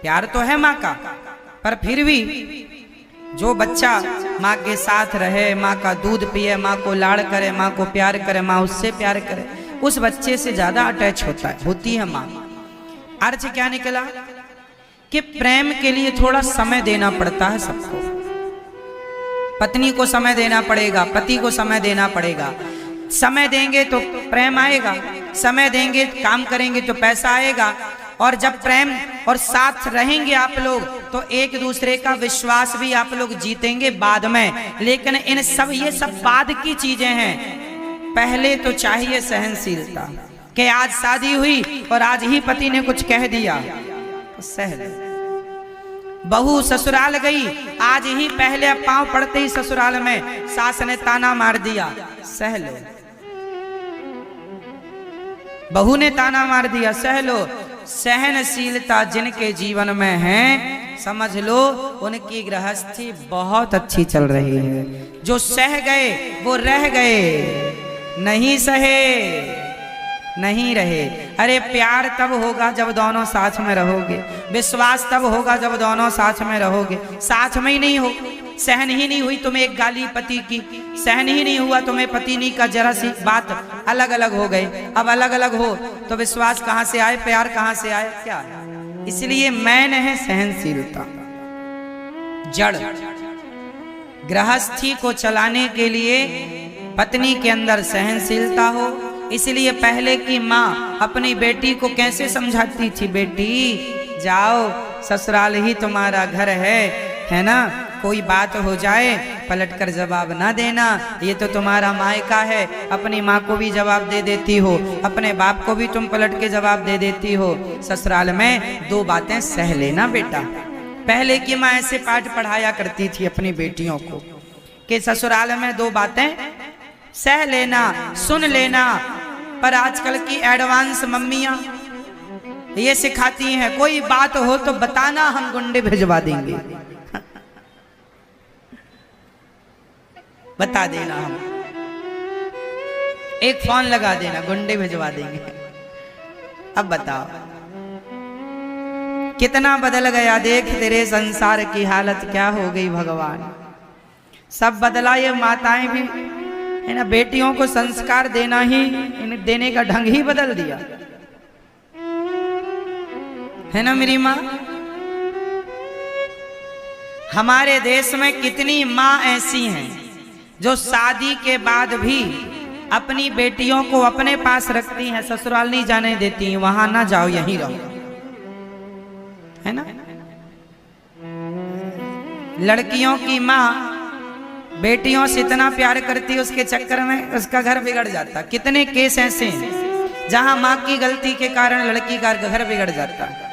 Speaker 1: प्यार तो है माँ का, पर फिर भी जो बच्चा माँ के साथ रहे, माँ का दूध पिए, माँ को लाड़ करे, माँ को प्यार करे, माँ उससे प्यार करे, उस बच्चे से ज्यादा अटैच होती है माँ। अर्थ क्या निकला कि प्रेम के लिए थोड़ा समय देना पड़ता है सबको। पत्नी को समय देना पड़ेगा, पति को समय देना पड़ेगा। समय देंगे तो प्रेम आएगा, समय देंगे, काम करेंगे तो पैसा आएगा। और जब प्रेम और साथ रहेंगे आप लोग तो एक दूसरे का विश्वास भी आप लोग जीतेंगे बाद में। लेकिन इन सब ये सब बाद की चीजें हैं। पहले तो चाहिए सहनशीलता कि आज शादी हुई और आज ही पति ने कुछ कह दिया तो सह ले। बहू ससुराल गई, आज ही पहले पांव पड़ते ही ससुराल में सास ने ताना मार दिया, सह लो। बहू ने ताना मार दिया, सह लो। सहनशीलता जिनके जीवन में है, समझ लो उनकी गृहस्थी बहुत अच्छी चल रही है। जो सह गए वो रह गए, नहीं सहे नहीं रहे। अरे प्यार तब होगा जब दोनों साथ में रहोगे, विश्वास तब होगा जब दोनों साथ में रहोगे। साथ में ही नहीं हो, सहन ही नहीं हुई तुम्हें एक गाली पति की, सहन ही नहीं हुआ तुम्हें पत्नी का जरा सी बात, अलग अलग हो गए। अब अलग अलग हो तो विश्वास कहां से आए, प्यार कहां से आए, क्या? इसलिए मैन है सहनशीलता। जड़ गृहस्थी को चलाने के लिए पत्नी के अंदर सहनशीलता हो। इसलिए पहले की माँ अपनी बेटी को कैसे समझाती थी, बेटी जाओ ससुराल ही तुम्हारा घर है ना, कोई बात हो जाए पलटकर जवाब ना देना, ये तो तुम्हारा मायका है। अपनी माँ को भी जवाब दे देती हो, अपने बाप को भी तुम पलट के जवाब दे देती हो। ससुराल में 2 बातें सह लेना बेटा। पहले की माँ ऐसे पाठ पढ़ाया करती थी अपनी बेटियों को कि ससुराल में 2 बातें सह लेना, सुन लेना। पर आजकल की एडवांस मम्मियां ये सिखाती हैं, कोई बात हो तो बताना, हम गुंडे भिजवा देंगे। बता देना, हम एक फोन लगा देना, गुंडे भिजवा देंगे। अब बताओ कितना बदल गया, देख तेरे संसार की हालत क्या हो गई भगवान। सब बदला, ये माताएं भी है ना, बेटियों को संस्कार देना ही, इन्हें देने का ढंग ही बदल दिया है ना मेरी माँ। हमारे देश में कितनी माँ ऐसी हैं जो शादी के बाद भी अपनी बेटियों को अपने पास रखती हैं, ससुराल नहीं जाने देती, वहां ना जाओ यहीं रहो, है ना। लड़कियों की माँ बेटियों से इतना प्यार करती है, उसके चक्कर में उसका घर बिगड़ जाता। कितने केस ऐसे हैं जहां माँ की गलती के कारण लड़की का घर बिगड़ जाता है।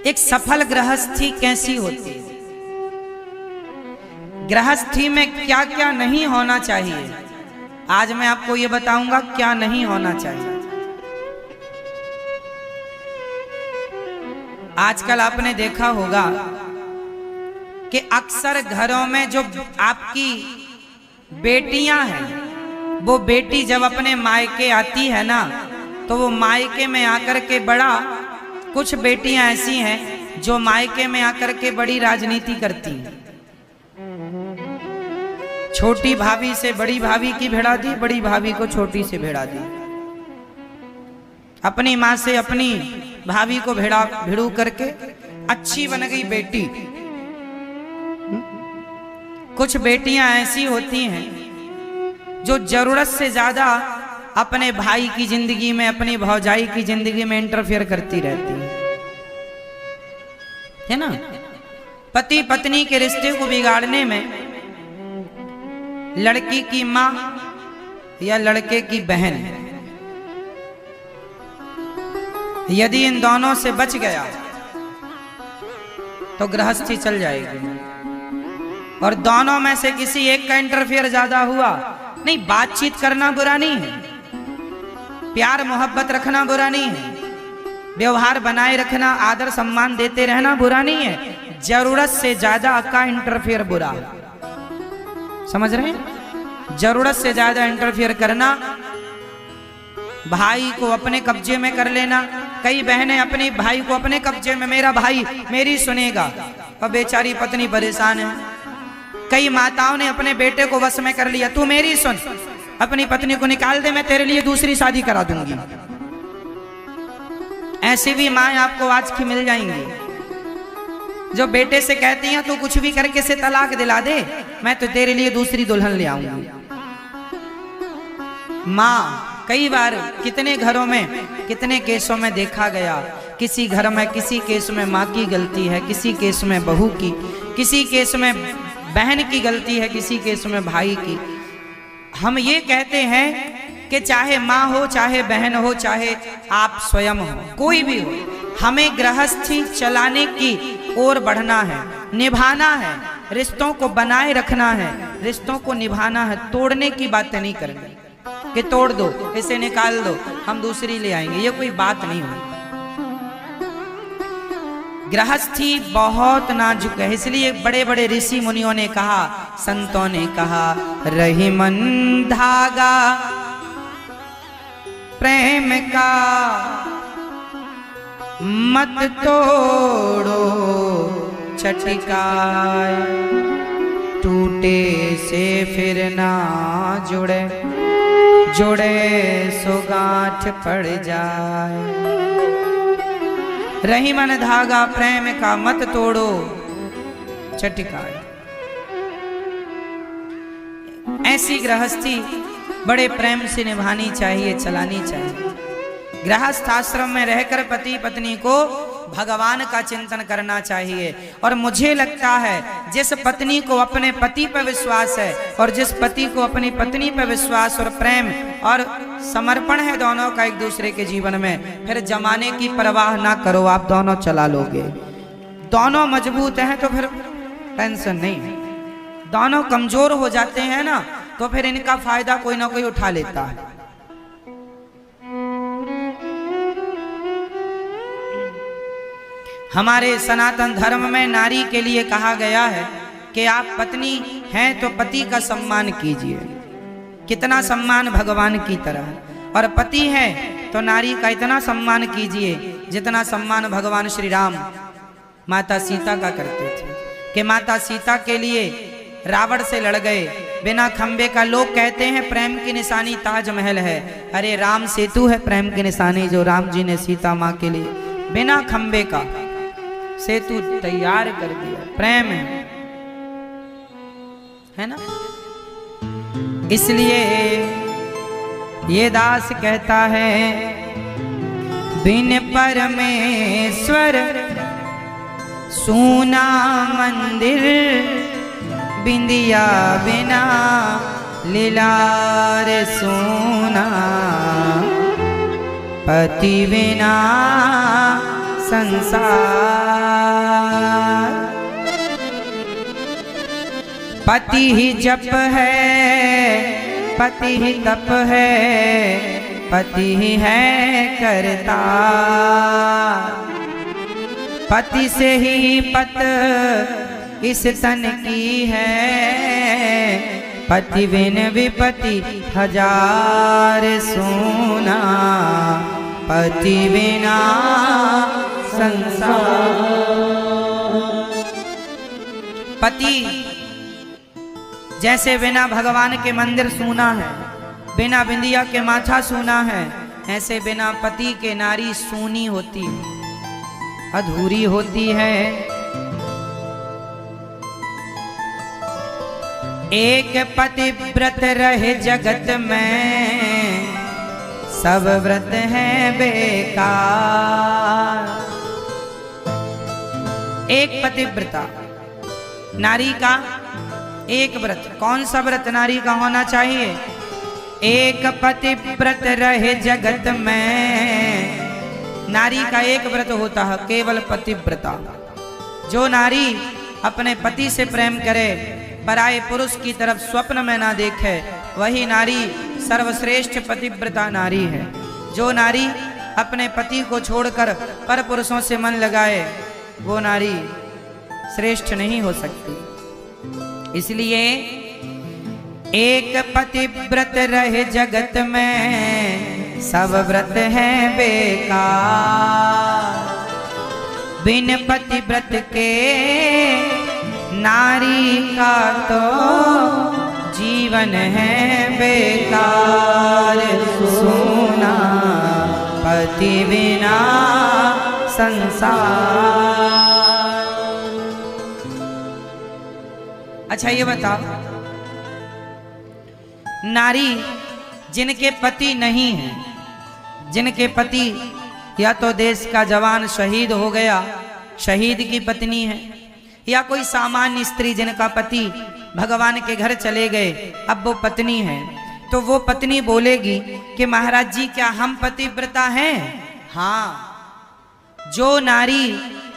Speaker 1: एक सफल गृहस्थी कैसी होती है, गृहस्थी में क्या क्या नहीं होना चाहिए, आज मैं आपको ये बताऊंगा क्या नहीं होना चाहिए। आजकल आपने देखा होगा कि अक्सर घरों में जो आपकी बेटियां हैं, वो बेटी जब अपने मायके आती है ना, तो वो मायके में आकर के बड़ा, कुछ बेटियां ऐसी हैं जो मायके में आकर के बड़ी राजनीति करती हैं। छोटी भाभी से बड़ी भाभी की भिड़ा दी, बड़ी भाभी को छोटी से भिड़ा दी, अपनी माँ से अपनी भाभी को भिड़ू करके अच्छी बन गई बेटी। कुछ बेटियां ऐसी होती हैं जो जरूरत से ज्यादा अपने भाई की जिंदगी में, अपनी भौजाई की जिंदगी में इंटरफेयर करती रहती है ना। पति पत्नी के रिश्ते को बिगाड़ने में लड़की की मां या लड़के की बहन, यदि इन दोनों से बच गया तो गृहस्थी चल जाएगी। और दोनों में से किसी एक का इंटरफेयर ज्यादा हुआ, नहीं, बातचीत करना बुरा नहीं है, प्यार मोहब्बत रखना बुरा नहीं है, व्यवहार बनाए रखना, आदर सम्मान देते रहना बुरा नहीं है, जरूरत से ज्यादा का इंटरफेयर बुरा है। समझ रहे हैं? जरूरत से ज्यादा इंटरफेयर करना, भाई को अपने कब्जे में कर लेना। कई बहनें अपने भाई को अपने कब्जे में, मेरा भाई मेरी सुनेगा, और बेचारी पत्नी परेशान है। कई माताओं ने अपने बेटे को वश में कर लिया, तू मेरी सुन, अपनी पत्नी को निकाल दे, मैं तेरे लिए दूसरी शादी करा दूंगी। ऐसी भी माएं आपको आज की मिल जाएंगी जो बेटे से कहती हैं तू कुछ भी करके से तलाक दिला दे, मैं तो तेरे लिए दूसरी दुल्हन ले आऊंगी। माँ कई बार कितने घरों में, कितने केसों में देखा गया, किसी घर में किसी केस में माँ की गलती है, किसी केस में बहू की, किसी केस में बहन की गलती है, किसी केस में भाई की। हम ये कहते हैं कि चाहे माँ हो, चाहे बहन हो, चाहे आप स्वयं हो, कोई भी हो, हमें गृहस्थी चलाने की ओर बढ़ना है, निभाना है, रिश्तों को बनाए रखना है, रिश्तों को निभाना है। तोड़ने की बातें नहीं करनी कि तोड़ दो, इसे निकाल दो, हम दूसरी ले आएंगे, ये कोई बात नहीं हुई। गृहस्थी बहुत नाजुक है, इसलिए बड़े बड़े ऋषि मुनियों ने कहा, संतों ने कहा, रही मन धागा प्रेम का मत तोड़ो छटिकाए, टूटे से फिर ना जुड़े, जुड़े सो गांठ पड़ जाए। रही मन धागा प्रेम का मत तोड़ो छटिकाए। ऐसी गृहस्थी बड़े प्रेम से निभानी चाहिए, चलानी चाहिए। गृहस्थ आश्रम में रहकर पति पत्नी को भगवान का चिंतन करना चाहिए। और मुझे लगता है जिस पत्नी को अपने पति पर विश्वास है और जिस पति को अपनी पत्नी पर विश्वास और प्रेम और समर्पण है दोनों का एक दूसरे के जीवन में, फिर जमाने की परवाह ना करो, आप दोनों चला लोगे। दोनों मजबूत हैं तो फिर टेंशन नहीं। दोनों कमजोर हो जाते हैं ना तो फिर इनका फायदा कोई ना कोई उठा लेता है। हमारे सनातन धर्म में नारी के लिए कहा गया है कि आप पत्नी हैं तो पति का सम्मान कीजिए, कितना सम्मान भगवान की तरह, और पति है तो नारी का इतना सम्मान कीजिए जितना सम्मान भगवान श्री राम माता सीता का करते थे। कि माता सीता के लिए रावण से लड़ गए बिना खंबे का। लोग कहते हैं प्रेम की निशानी ताजमहल है, अरे राम सेतु है प्रेम की निशानी, जो राम जी ने सीता माँ के लिए बिना खंबे का सेतु तैयार कर दिया। प्रेम है ना। इसलिए ये दास कहता है बिन परमेश्वर सूना मंदिर, बिंदिया बिना लीलार सोना, पति बिना संसार। पति ही जप है, पति ही तप है, पति ही है करता, पति से ही पत इस तन की है, पति बिन विपति हजार सोना, पति बिना संसार। पति जैसे बिना भगवान के मंदिर सूना है, बिना बिंदिया के माथा सूना है, ऐसे बिना पति के नारी सूनी होती है, अधूरी होती है। एक पतिव्रत रहे जगत में, सब व्रत हैं बेकार। एक पतिव्रता नारी का एक व्रत, कौन सा व्रत नारी का होना चाहिए? एक पतिव्रत रहे जगत में, नारी का एक व्रत होता है केवल पतिव्रता। जो नारी अपने पति से प्रेम करे, पराये पुरुष की तरफ स्वप्न में ना देखे, वही नारी सर्वश्रेष्ठ पतिव्रता नारी है। जो नारी अपने पति को छोड़कर पर पुरुषों से मन लगाए, वो नारी श्रेष्ठ नहीं हो सकती। इसलिए एक पतिव्रत रहे जगत में, सब व्रत हैं बेकार। बिन पतिव्रत के नारी का तो जीवन है बेकार। सोना पति बिना संसार। अच्छा ये बताओ, नारी जिनके पति नहीं है, जिनके पति या तो देश का जवान शहीद हो गया, शहीद की पत्नी है, या कोई सामान्य स्त्री जिनका पति भगवान के घर चले गए, अब वो पत्नी है, तो वो पत्नी बोलेगी कि महाराज जी क्या हम पतिव्रता हैं? हाँ, जो नारी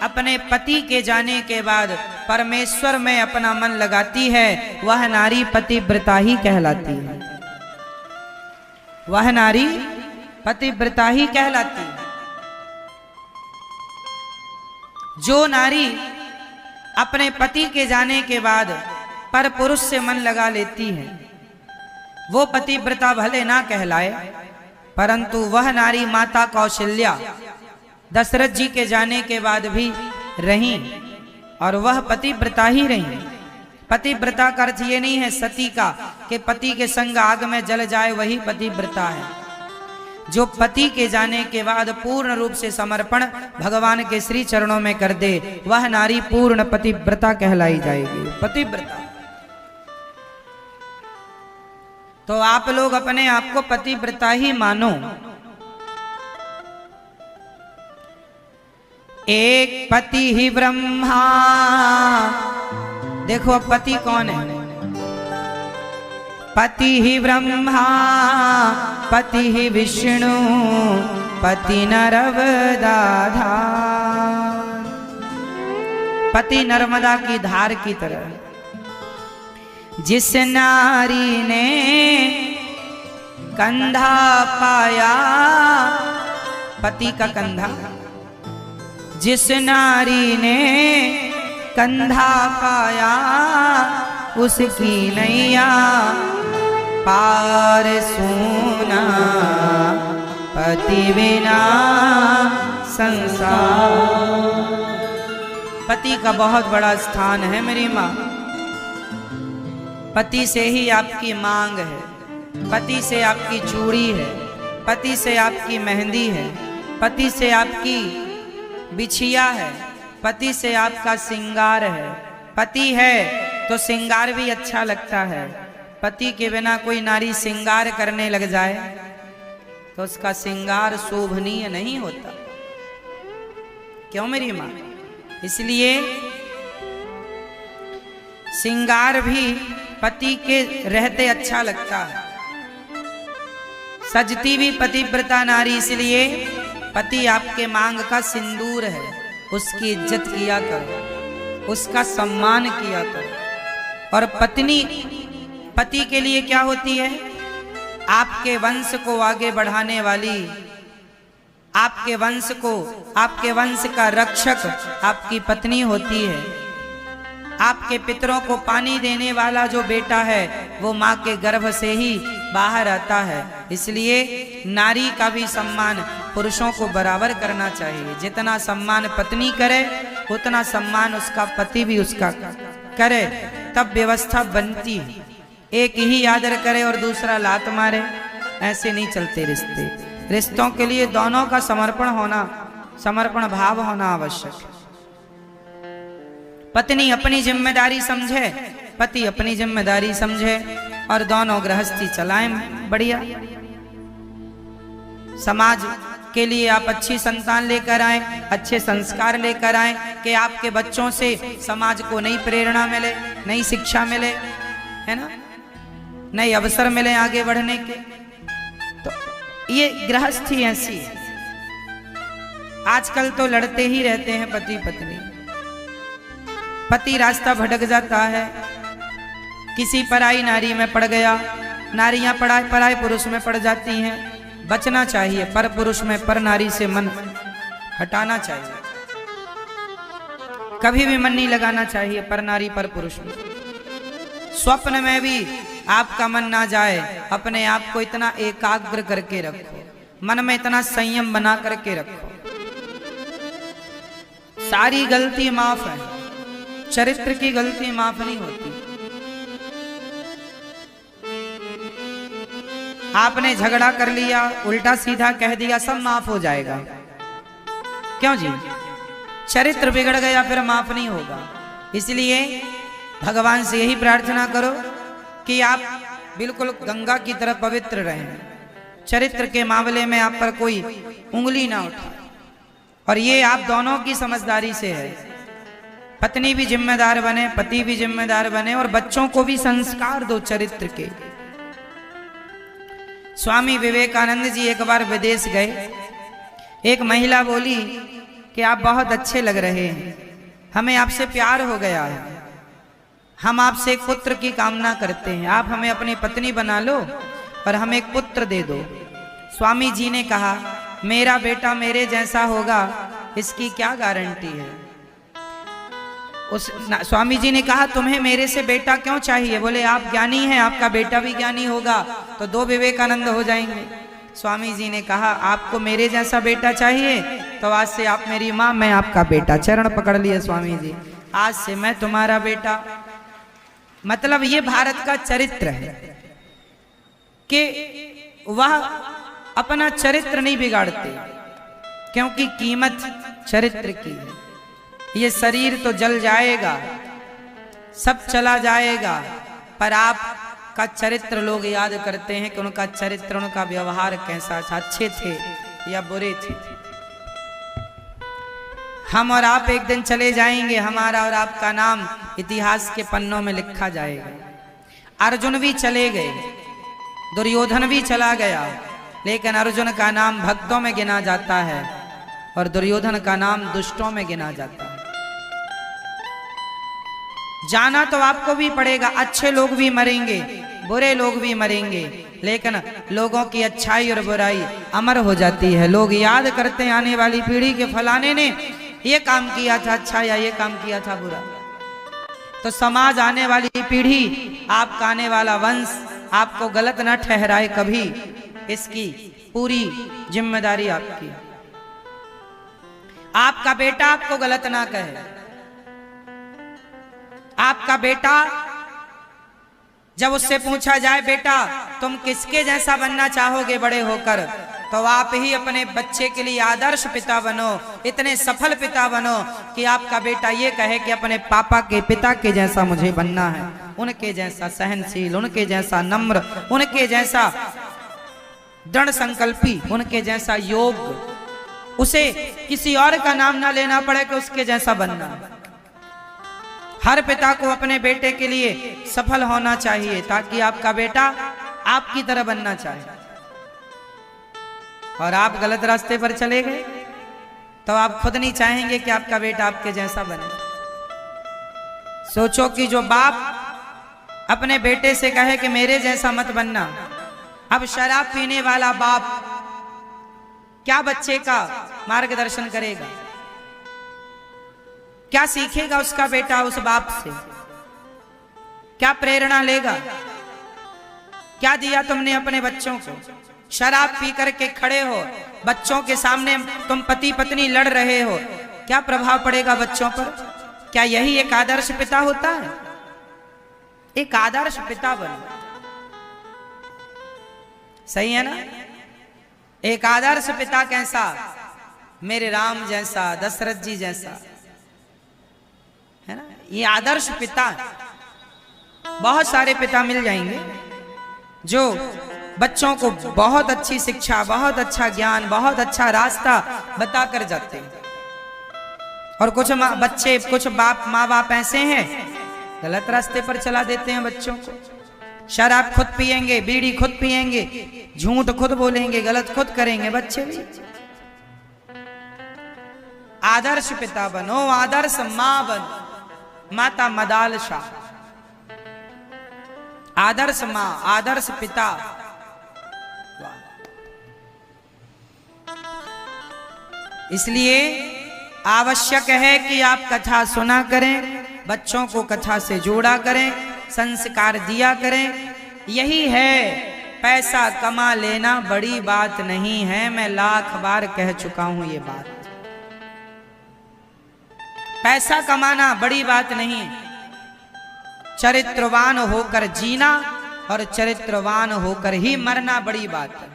Speaker 1: अपने पति के जाने के बाद परमेश्वर में अपना मन लगाती है, वह नारी पतिव्रता ही कहलाती है। वह नारी पतिव्रता ही कहलाती है। जो नारी अपने पति के जाने के बाद पर पुरुष से मन लगा लेती है, वो पतिव्रता भले ना कहलाए, परंतु वह नारी माता कौशल्या दशरथ जी के जाने के बाद भी रही, और वह पतिव्रता ही रही। पतिव्रता का अर्थ ये नहीं है सती का कि पति के संग आग में जल जाए, वही पतिव्रता है। जो पति के जाने के बाद पूर्ण रूप से समर्पण भगवान के श्री चरणों में कर दे, वह नारी पूर्ण पतिव्रता कहलाई जाएगी। पतिव्रता। तो आप लोग अपने आप को पतिव्रता ही मानो। एक पति ही ब्रह्मा। देखो अब पति कौन है? पति ही ब्रह्मा, पति ही विष्णु, पति नर्मदाधार। पति नर्मदा की धार की तरह। जिस नारी ने कंधा पाया, पति का कंधा, जिस नारी ने कंधा पाया, उसकी नैया पार सूना, पति बिना संसार। पति का बहुत बड़ा स्थान है मेरी माँ। पति से ही आपकी मांग है, पति से आपकी चूड़ी है, पति से आपकी मेहंदी है, पति से आपकी बिछिया है, पति से आपका सिंगार है। पति है तो सिंगार भी अच्छा लगता है। पति के बिना कोई नारी सिंगार करने लग जाए तो उसका सिंगार शोभनीय नहीं होता। क्यों मेरी माँ? इसलिए सिंगार भी पति के रहते अच्छा लगता है। सजती भी पतिव्रता नारी, इसलिए पति आपके मांग का सिंदूर है। उसकी इज्जत किया करो, उसका सम्मान किया करो। और पत्नी पति के लिए क्या होती है? आपके वंश को आगे बढ़ाने वाली, आपके वंश को, आपके वंश का रक्षक आपकी पत्नी होती है। आपके पितरों को पानी देने वाला जो बेटा है वो माँ के गर्भ से ही बाहर आता है। इसलिए नारी का भी सम्मान पुरुषों को बराबर करना चाहिए। जितना सम्मान पत्नी करे उतना सम्मान उसका पति भी उसका करे, तब व्यवस्था बनती है। एक ही आदर करे और दूसरा लात मारे, ऐसे नहीं चलते रिश्ते। रिश्तों के लिए दोनों का समर्पण होना, समर्पण भाव होना आवश्यक है। पत्नी अपनी जिम्मेदारी समझे, पति अपनी जिम्मेदारी समझे और दोनों गृहस्थी चलाएं बढ़िया। समाज के लिए आप अच्छी संतान लेकर आए, अच्छे संस्कार लेकर आए कि आपके बच्चों से समाज को नई प्रेरणा मिले, नई शिक्षा मिले, है ना, नए अवसर मिले आगे बढ़ने के। तो ये गृहस्थी ऐसी है। आजकल तो लड़ते ही रहते हैं पति पत्नी। पति रास्ता भटक जाता है, किसी पराई नारी में पड़ गया, नारियां पराई पुरुष में पड़ जाती हैं। बचना चाहिए, पर पुरुष में पर नारी से मन हटाना चाहिए। कभी भी मन नहीं लगाना चाहिए पर नारी पर पुरुष में। स्वप्न में भी आपका मन ना जाए, अपने आप को इतना एकाग्र करके रखो, मन में इतना संयम बना करके रखो। सारी गलती माफ है, चरित्र की गलती माफ नहीं होती। आपने झगड़ा कर लिया, उल्टा सीधा कह दिया, सब माफ हो जाएगा। क्यों जी? चरित्र बिगड़ गया फिर माफ नहीं होगा। इसलिए भगवान से यही प्रार्थना करो कि आप बिल्कुल गंगा की तरह पवित्र रहें, चरित्र के मामले में आप पर कोई उंगली ना उठाए। और ये आप दोनों की समझदारी से है। पत्नी भी जिम्मेदार बने, पति भी जिम्मेदार बने और बच्चों को भी संस्कार दो चरित्र के। स्वामी विवेकानंद जी एक बार विदेश गए। एक महिला बोली कि आप बहुत अच्छे लग रहे हैं, हमें आपसे प्यार हो गया है, हम आपसे एक पुत्र की कामना करते हैं, आप हमें अपनी पत्नी बना लो और हमें एक पुत्र दे दो। स्वामी जी ने कहा, मेरा बेटा मेरे जैसा होगा इसकी क्या गारंटी है? स्वामी जी ने कहा, तुम्हें मेरे से बेटा क्यों चाहिए? बोले, आप ज्ञानी हैं, आपका बेटा भी ज्ञानी होगा तो दो विवेकानंद हो जाएंगे। स्वामी जी ने कहा, आपको मेरे जैसा बेटा चाहिए तो आज से आप मेरी माँ, मैं आपका बेटा। चरण पकड़ लिए स्वामी जी, आज से मैं तुम्हारा बेटा। मतलब ये भारत का चरित्र है कि वह अपना चरित्र नहीं बिगाड़ते, क्योंकि कीमत चरित्र की है। ये शरीर तो जल जाएगा, सब चला जाएगा, पर आपका चरित्र लोग याद करते हैं कि उनका चरित्र, उनका व्यवहार कैसा था, अच्छे थे या बुरे थे। हम और आप एक दिन चले जाएंगे, हमारा और आपका नाम इतिहास के पन्नों में लिखा जाएगा। अर्जुन भी चले गए, दुर्योधन भी चला गया, लेकिन अर्जुन का नाम भक्तों में गिना जाता है और दुर्योधन का नाम दुष्टों में गिना जाता है। जाना तो आपको भी पड़ेगा, अच्छे लोग भी मरेंगे, बुरे लोग भी मरेंगे, लेकिन लोगों की अच्छाई और बुराई अमर हो जाती है। लोग याद करते हैं आने वाली पीढ़ी के फलाने ने ये काम किया था अच्छा या ये काम किया था बुरा। तो समाज, आने वाली पीढ़ी, आपका आने वाला वंश आपको गलत न ठहराए कभी, इसकी पूरी जिम्मेदारी आपकी। आपका बेटा आपको गलत ना कहे, आपका बेटा जब उससे पूछा जाए बेटा तुम किसके जैसा बनना चाहोगे बड़े होकर, तो आप ही अपने बच्चे के लिए आदर्श पिता बनो, इतने सफल पिता बनो कि आपका बेटा ये कहे कि अपने पापा के पिता के जैसा मुझे बनना है, उनके जैसा सहनशील, उनके जैसा नम्र, उनके जैसा दृढ़ संकल्पी, उनके जैसा योग्य, उसे किसी और का नाम ना लेना पड़े कि उसके जैसा बनना। हर पिता को अपने बेटे के लिए सफल होना चाहिए ताकि आपका बेटा आपकी तरह बनना चाहे। और आप गलत रास्ते पर चले गए तो आप खुद नहीं चाहेंगे कि आपका बेटा आपके जैसा बने। सोचो कि जो बाप अपने बेटे से कहे कि मेरे जैसा मत बनना, अब शराब पीने वाला बाप क्या बच्चे का मार्गदर्शन करेगा? क्या सीखेगा उसका बेटा उस बाप से? क्या प्रेरणा लेगा? क्या दिया तुमने अपने बच्चों को? शराब पी करके खड़े हो, बच्चों के सामने तुम पति पत्नी लड़ रहे हो, क्या प्रभाव पड़ेगा बच्चों पर? क्या यही एक आदर्श पिता होता है? एक आदर्श पिता बनो, सही है ना? एक आदर्श पिता कैसा? मेरे राम जैसा, दशरथ जी जैसा, है ना? ये आदर्श पिता। बहुत सारे पिता मिल जाएंगे जो बच्चों को बहुत अच्छी शिक्षा, बहुत अच्छा ज्ञान, बहुत अच्छा रास्ता बता कर जाते हैं। और कुछ बच्चे, कुछ माँ बाप ऐसे हैं गलत रास्ते पर चला देते हैं बच्चों को। शराब खुद पिएंगे, बीड़ी खुद पिएंगे, झूठ खुद बोलेंगे, गलत खुद करेंगे बच्चे भी। आदर्श पिता बनो, आदर्श मां बनो। माता मदाल शाह, आदर्श मां, आदर्श पिता। इसलिए आवश्यक है कि आप कथा सुना करें, बच्चों को कथा से जोड़ा करें, संस्कार दिया करें। यही है, पैसा कमा लेना बड़ी बात नहीं है। मैं लाख बार कह चुका हूं ये बात। पैसा कमाना बड़ी बात नहीं, चरित्रवान होकर जीना और चरित्रवान होकर ही मरना बड़ी बात है।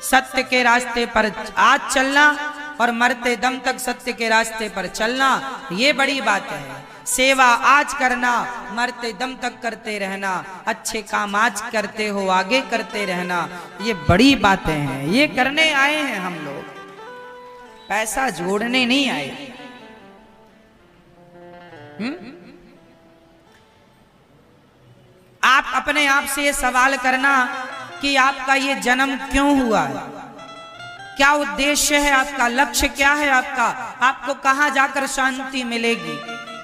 Speaker 1: सत्य के रास्ते पर आज चलना और मरते दम तक सत्य के रास्ते पर चलना, ये बड़ी बात है। सेवा आज करना, मरते दम तक करते रहना, अच्छे काम आज करते हो आगे करते रहना, ये बड़ी बातें हैं। ये करने आए हैं हम लोग, पैसा जोड़ने नहीं आए। आप अपने आप से ये सवाल करना कि आपका ये जन्म क्यों हुआ है, क्या उद्देश्य है आपका, लक्ष्य क्या है आपका, आपको कहां जाकर शांति मिलेगी।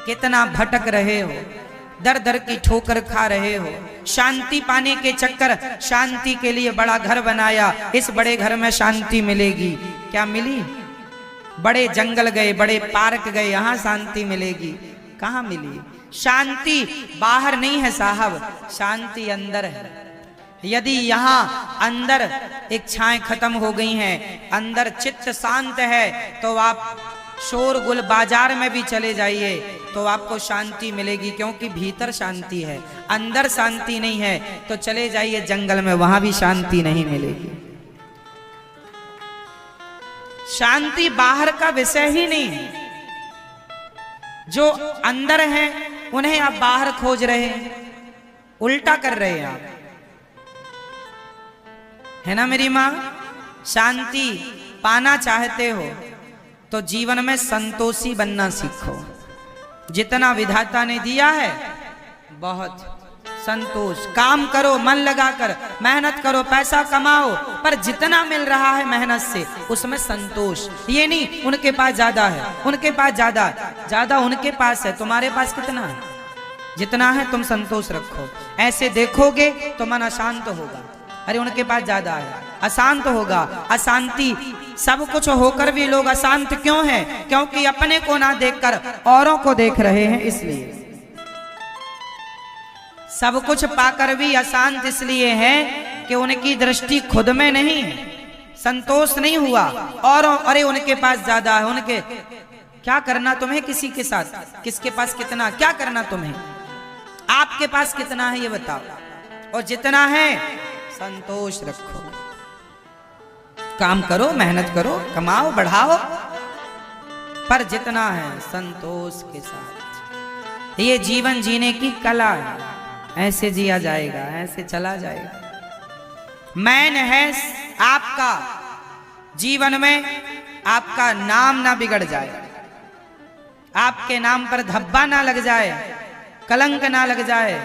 Speaker 1: कितना भटक रहे हो, दर दर की ठोकर खा रहे हो। शांति पाने के चक्कर, शांति के लिए बड़ा घर बनाया, इस बड़े घर में शांति मिलेगी, क्या मिली? बड़े जंगल गए, बड़े पार्क गए, यहां शांति मिलेगी, कहां मिली? शांति बाहर नहीं है साहब, शांति अंदर है। यदि यहाँ अंदर इच्छाएं खत्म हो गई हैं, अंदर चित्त शांत है, तो आप शोरगुल बाजार में भी चले जाइए तो आपको शांति मिलेगी, क्योंकि भीतर शांति है। अंदर शांति नहीं है तो चले जाइए जंगल में, वहां भी शांति नहीं मिलेगी। शांति बाहर का विषय ही नहीं है। जो अंदर है उन्हें आप बाहर खोज रहे हैं, उल्टा कर रहे हैं आप, है ना मेरी माँ? शांति पाना चाहते हो तो जीवन में संतोषी बनना सीखो। जितना विधाता ने दिया है बहुत संतोष। काम करो, मन लगाकर मेहनत करो, पैसा कमाओ, पर जितना मिल रहा है मेहनत से उसमें संतोष। ये नहीं उनके पास ज्यादा है, उनके पास ज्यादा उनके पास है, तुम्हारे पास कितना है? जितना है तुम संतोष रखो। ऐसे देखोगे तो मन अशांत होगा। अरे उनके पास ज्यादा है, अशांत होगा। अशांति, सब कुछ होकर भी लोग अशांत क्यों हैं? क्योंकि अपने को ना देखकर औरों को देख रहे हैं, इसलिए। सब कुछ पाकर भी अशांत इसलिए है कि उनकी दृष्टि खुद में नहीं है, संतोष नहीं हुआ। और अरे उनके पास ज्यादा है, उनके क्या करना तुम्हें किसी के साथ? किसके पास कितना, क्या करना तुम्हें? आपके पास कितना है ये बताओ। और जितना है संतोष रखो। काम करो, मेहनत करो, कमाओ, बढ़ाओ, पर जितना है संतोष के साथ। ये जीवन जीने की कला है। ऐसे जिया जाएगा, ऐसे चला जाएगा। मैन है आपका जीवन में, आपका नाम ना बिगड़ जाए, आपके नाम पर धब्बा ना लग जाए, कलंक ना लग जाए।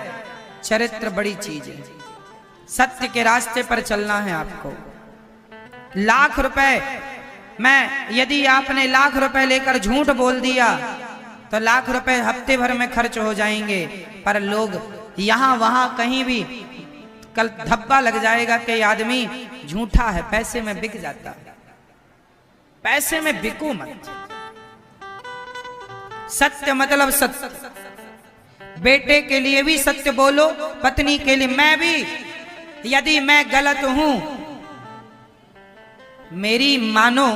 Speaker 1: चरित्र बड़ी चीज है। सत्य के रास्ते पर चलना है आपको। लाख रुपए में यदि आपने लाख रुपए लेकर झूठ बोल दिया तो लाख रुपए हफ्ते भर में खर्च हो जाएंगे, पर लोग यहां वहां कहीं भी कल धब्बा लग जाएगा कि आदमी झूठा है, पैसे में बिक जाता है। पैसे में बिको मत। सत्य मतलब सत्य। बेटे के लिए भी सत्य बोलो, पत्नी के लिए। मैं भी यदि मैं गलत हूं, मेरी मानो,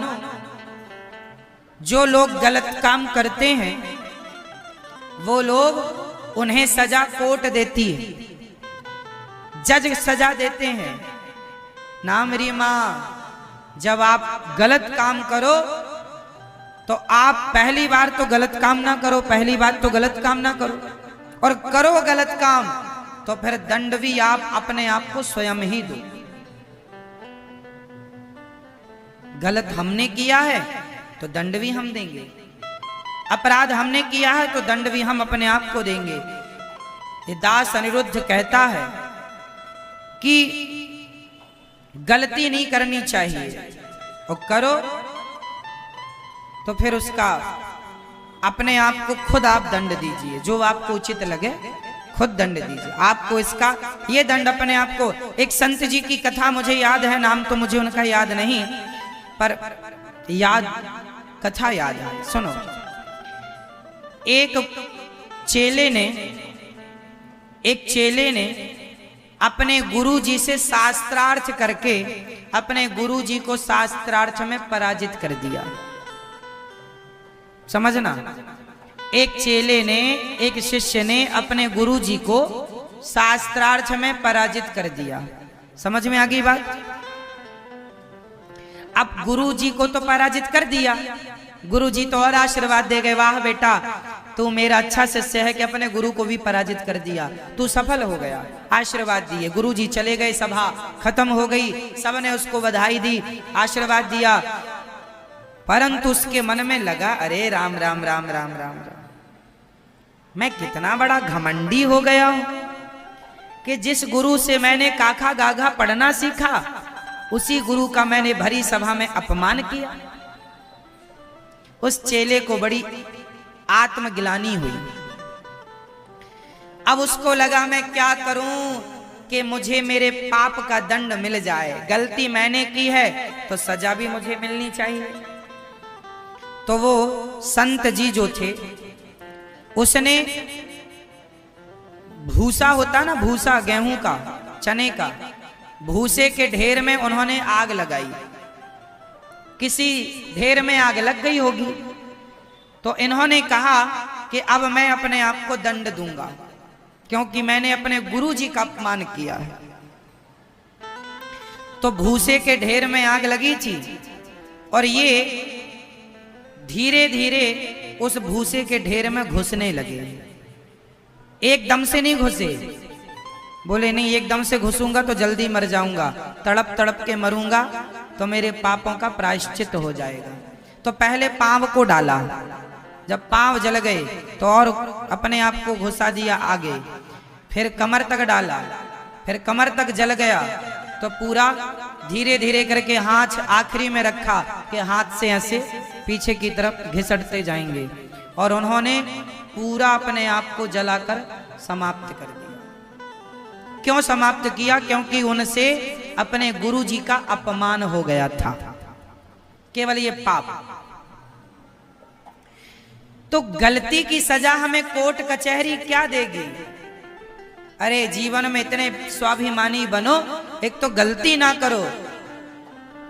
Speaker 1: जो लोग गलत काम करते हैं वो लोग, उन्हें सजा कोर्ट देती है, जज सजा देते हैं ना। मेरी मां, जब आप गलत काम करो तो आप पहली बार तो गलत काम ना करो, पहली बार तो गलत काम ना करो, और करो गलत काम तो फिर दंड भी आप अपने आप को स्वयं ही दो। गलत हमने किया है तो दंड भी हम देंगे, अपराध हमने किया है तो दंड भी हम अपने आप को देंगे। ये दास अनिरुद्ध कहता है कि गलती नहीं करनी चाहिए, और करो तो फिर उसका अपने आप को खुद आप दंड दीजिए। जो आपको उचित लगे खुद दंड दीजिए। आपको इसका ये दंड अपने आप को। एक संत जी की कथा मुझे याद है, नाम तो मुझे उनका याद नहीं, पर याद कथा याद है, सुनो। एक चेले ने अपने गुरु जी से शास्त्रार्थ करके अपने गुरु जी को शास्त्रार्थ में पराजित कर दिया। समझना, एक चेले ने, एक शिष्य ने अपने गुरु जी को शास्त्रार्थ में पराजित कर दिया। समझ में आ गई बात? अब गुरु जी को तो पराजित कर दिया, गुरु जी तो और आशीर्वाद दे गए, वाह बेटा तू मेरा अच्छा शिष्य है कि अपने गुरु को भी पराजित कर दिया, तू सफल हो गया। आशीर्वाद दिए, गुरु जी चले गए, सभा खत्म हो गई, सबने उसको बधाई दी, आशीर्वाद दिया। परंतु उसके मन में लगा, अरे राम राम राम राम राम राम, मैं कितना बड़ा घमंडी हो गया हूं कि जिस गुरु से मैंने काखा गाघा पढ़ना सीखा उसी गुरु का मैंने भरी सभा में अपमान किया। उस चेले को बड़ी आत्मग्लानि हुई। अब उसको लगा मैं क्या करूं कि मुझे मेरे पाप का दंड मिल जाए, गलती मैंने की है तो सजा भी मुझे मिलनी चाहिए। तो वो संत जी जो थे उसने भूसा होता ना, भूसा गेहूं का, चने का, भूसे के ढेर में उन्होंने आग लगाई। किसी ढेर में आग लग गई होगी तो इन्होंने कहा कि अब मैं अपने आप को दंड दूंगा क्योंकि मैंने अपने गुरु जी का अपमान किया है। तो भूसे के ढेर में आग लगी थी और ये धीरे धीरे उस भूसे के ढेर में घुसने लगे। एकदम से नहीं घुसे, बोले नहीं एकदम से घुसूंगा तो जल्दी मर जाऊंगा, तड़प तड़प के मरूंगा तो मेरे पापों का प्रायश्चित हो जाएगा। तो पहले पांव को डाला, जब पांव जल गए तो और अपने आप को घुसा दिया आगे, फिर कमर तक डाला, फिर कमर तक जल गया तो पूरा धीरे धीरे करके हाथ आखिरी में रखा कि हाथ से ऐसे पीछे की तरफ घिसटते जाएंगे, और उन्होंने पूरा अपने आप को जलाकर समाप्त कर दिया। क्यों समाप्त किया? क्योंकि उनसे अपने गुरु जी का अपमान हो गया था, केवल ये पाप। तो गलती की सजा हमें कोर्ट कचहरी क्या देगी? अरे जीवन में इतने स्वाभिमानी बनो, एक तो गलती ना करो।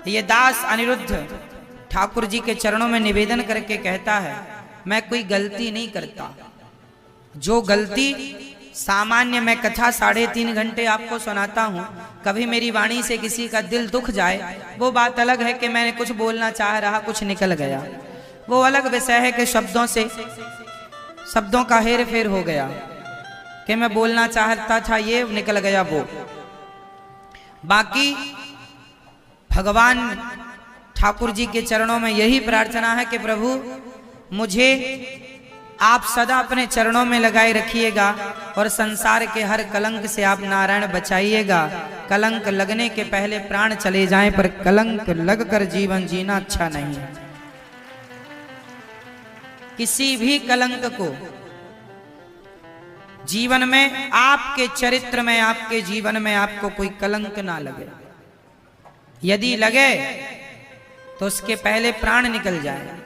Speaker 1: ये दास अनिरुद्ध ठाकुर जी के चरणों में निवेदन करके कहता है, मैं कोई गलती नहीं करता। जो गलती सामान्य मैं कथा 3.5 घंटे आपको सुनाता हूँ, कभी मेरी वाणी से किसी का दिल दुख जाए, वो बात अलग है कि मैंने कुछ बोलना चाह रहा, कुछ निकल गया, वो अलग विषय है कि शब्दों का हेर फेर हो गया, कि मैं बोलना चाहता था ये निकल गया वो। बाकी भगवान ठाकुर जी के चरणों में यही प्रार्थना है कि प्रभु मुझे आप सदा अपने चरणों में लगाए रखिएगा और संसार के हर कलंक से आप नारायण बचाइएगा। कलंक लगने के पहले प्राण चले जाएं, पर कलंक लगकर जीवन जीना अच्छा नहीं है। किसी भी कलंक को जीवन में, आपके चरित्र में, आपके जीवन में आपको कोई कलंक ना लगे। यदि लगे तो उसके पहले प्राण निकल जाए।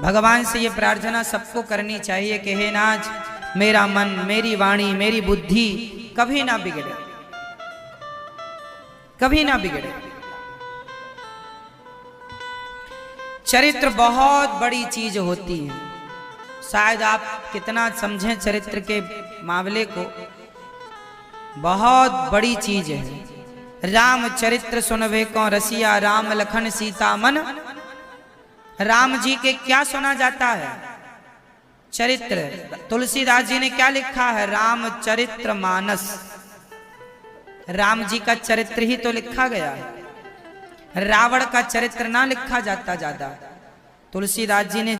Speaker 1: भगवान से ये प्रार्थना सबको करनी चाहिए कि हे नाथ, मेरा मन, मेरी वाणी, मेरी बुद्धि कभी ना बिगड़े, कभी ना बिगड़े। चरित्र बहुत बड़ी चीज होती है। शायद आप कितना समझें चरित्र के मामले को, बहुत बड़ी चीज है। राम चरित्र सुनवे को रसिया, राम लखन सीता मन। राम जी के क्या सुना जाता है? चरित्र। तुलसीदास जी ने क्या लिखा है? राम चरित्र मानस। राम जी का चरित्र ही तो लिखा गया है, रावण का चरित्र ना लिखा जाता ज्यादा। तुलसीदास जी ने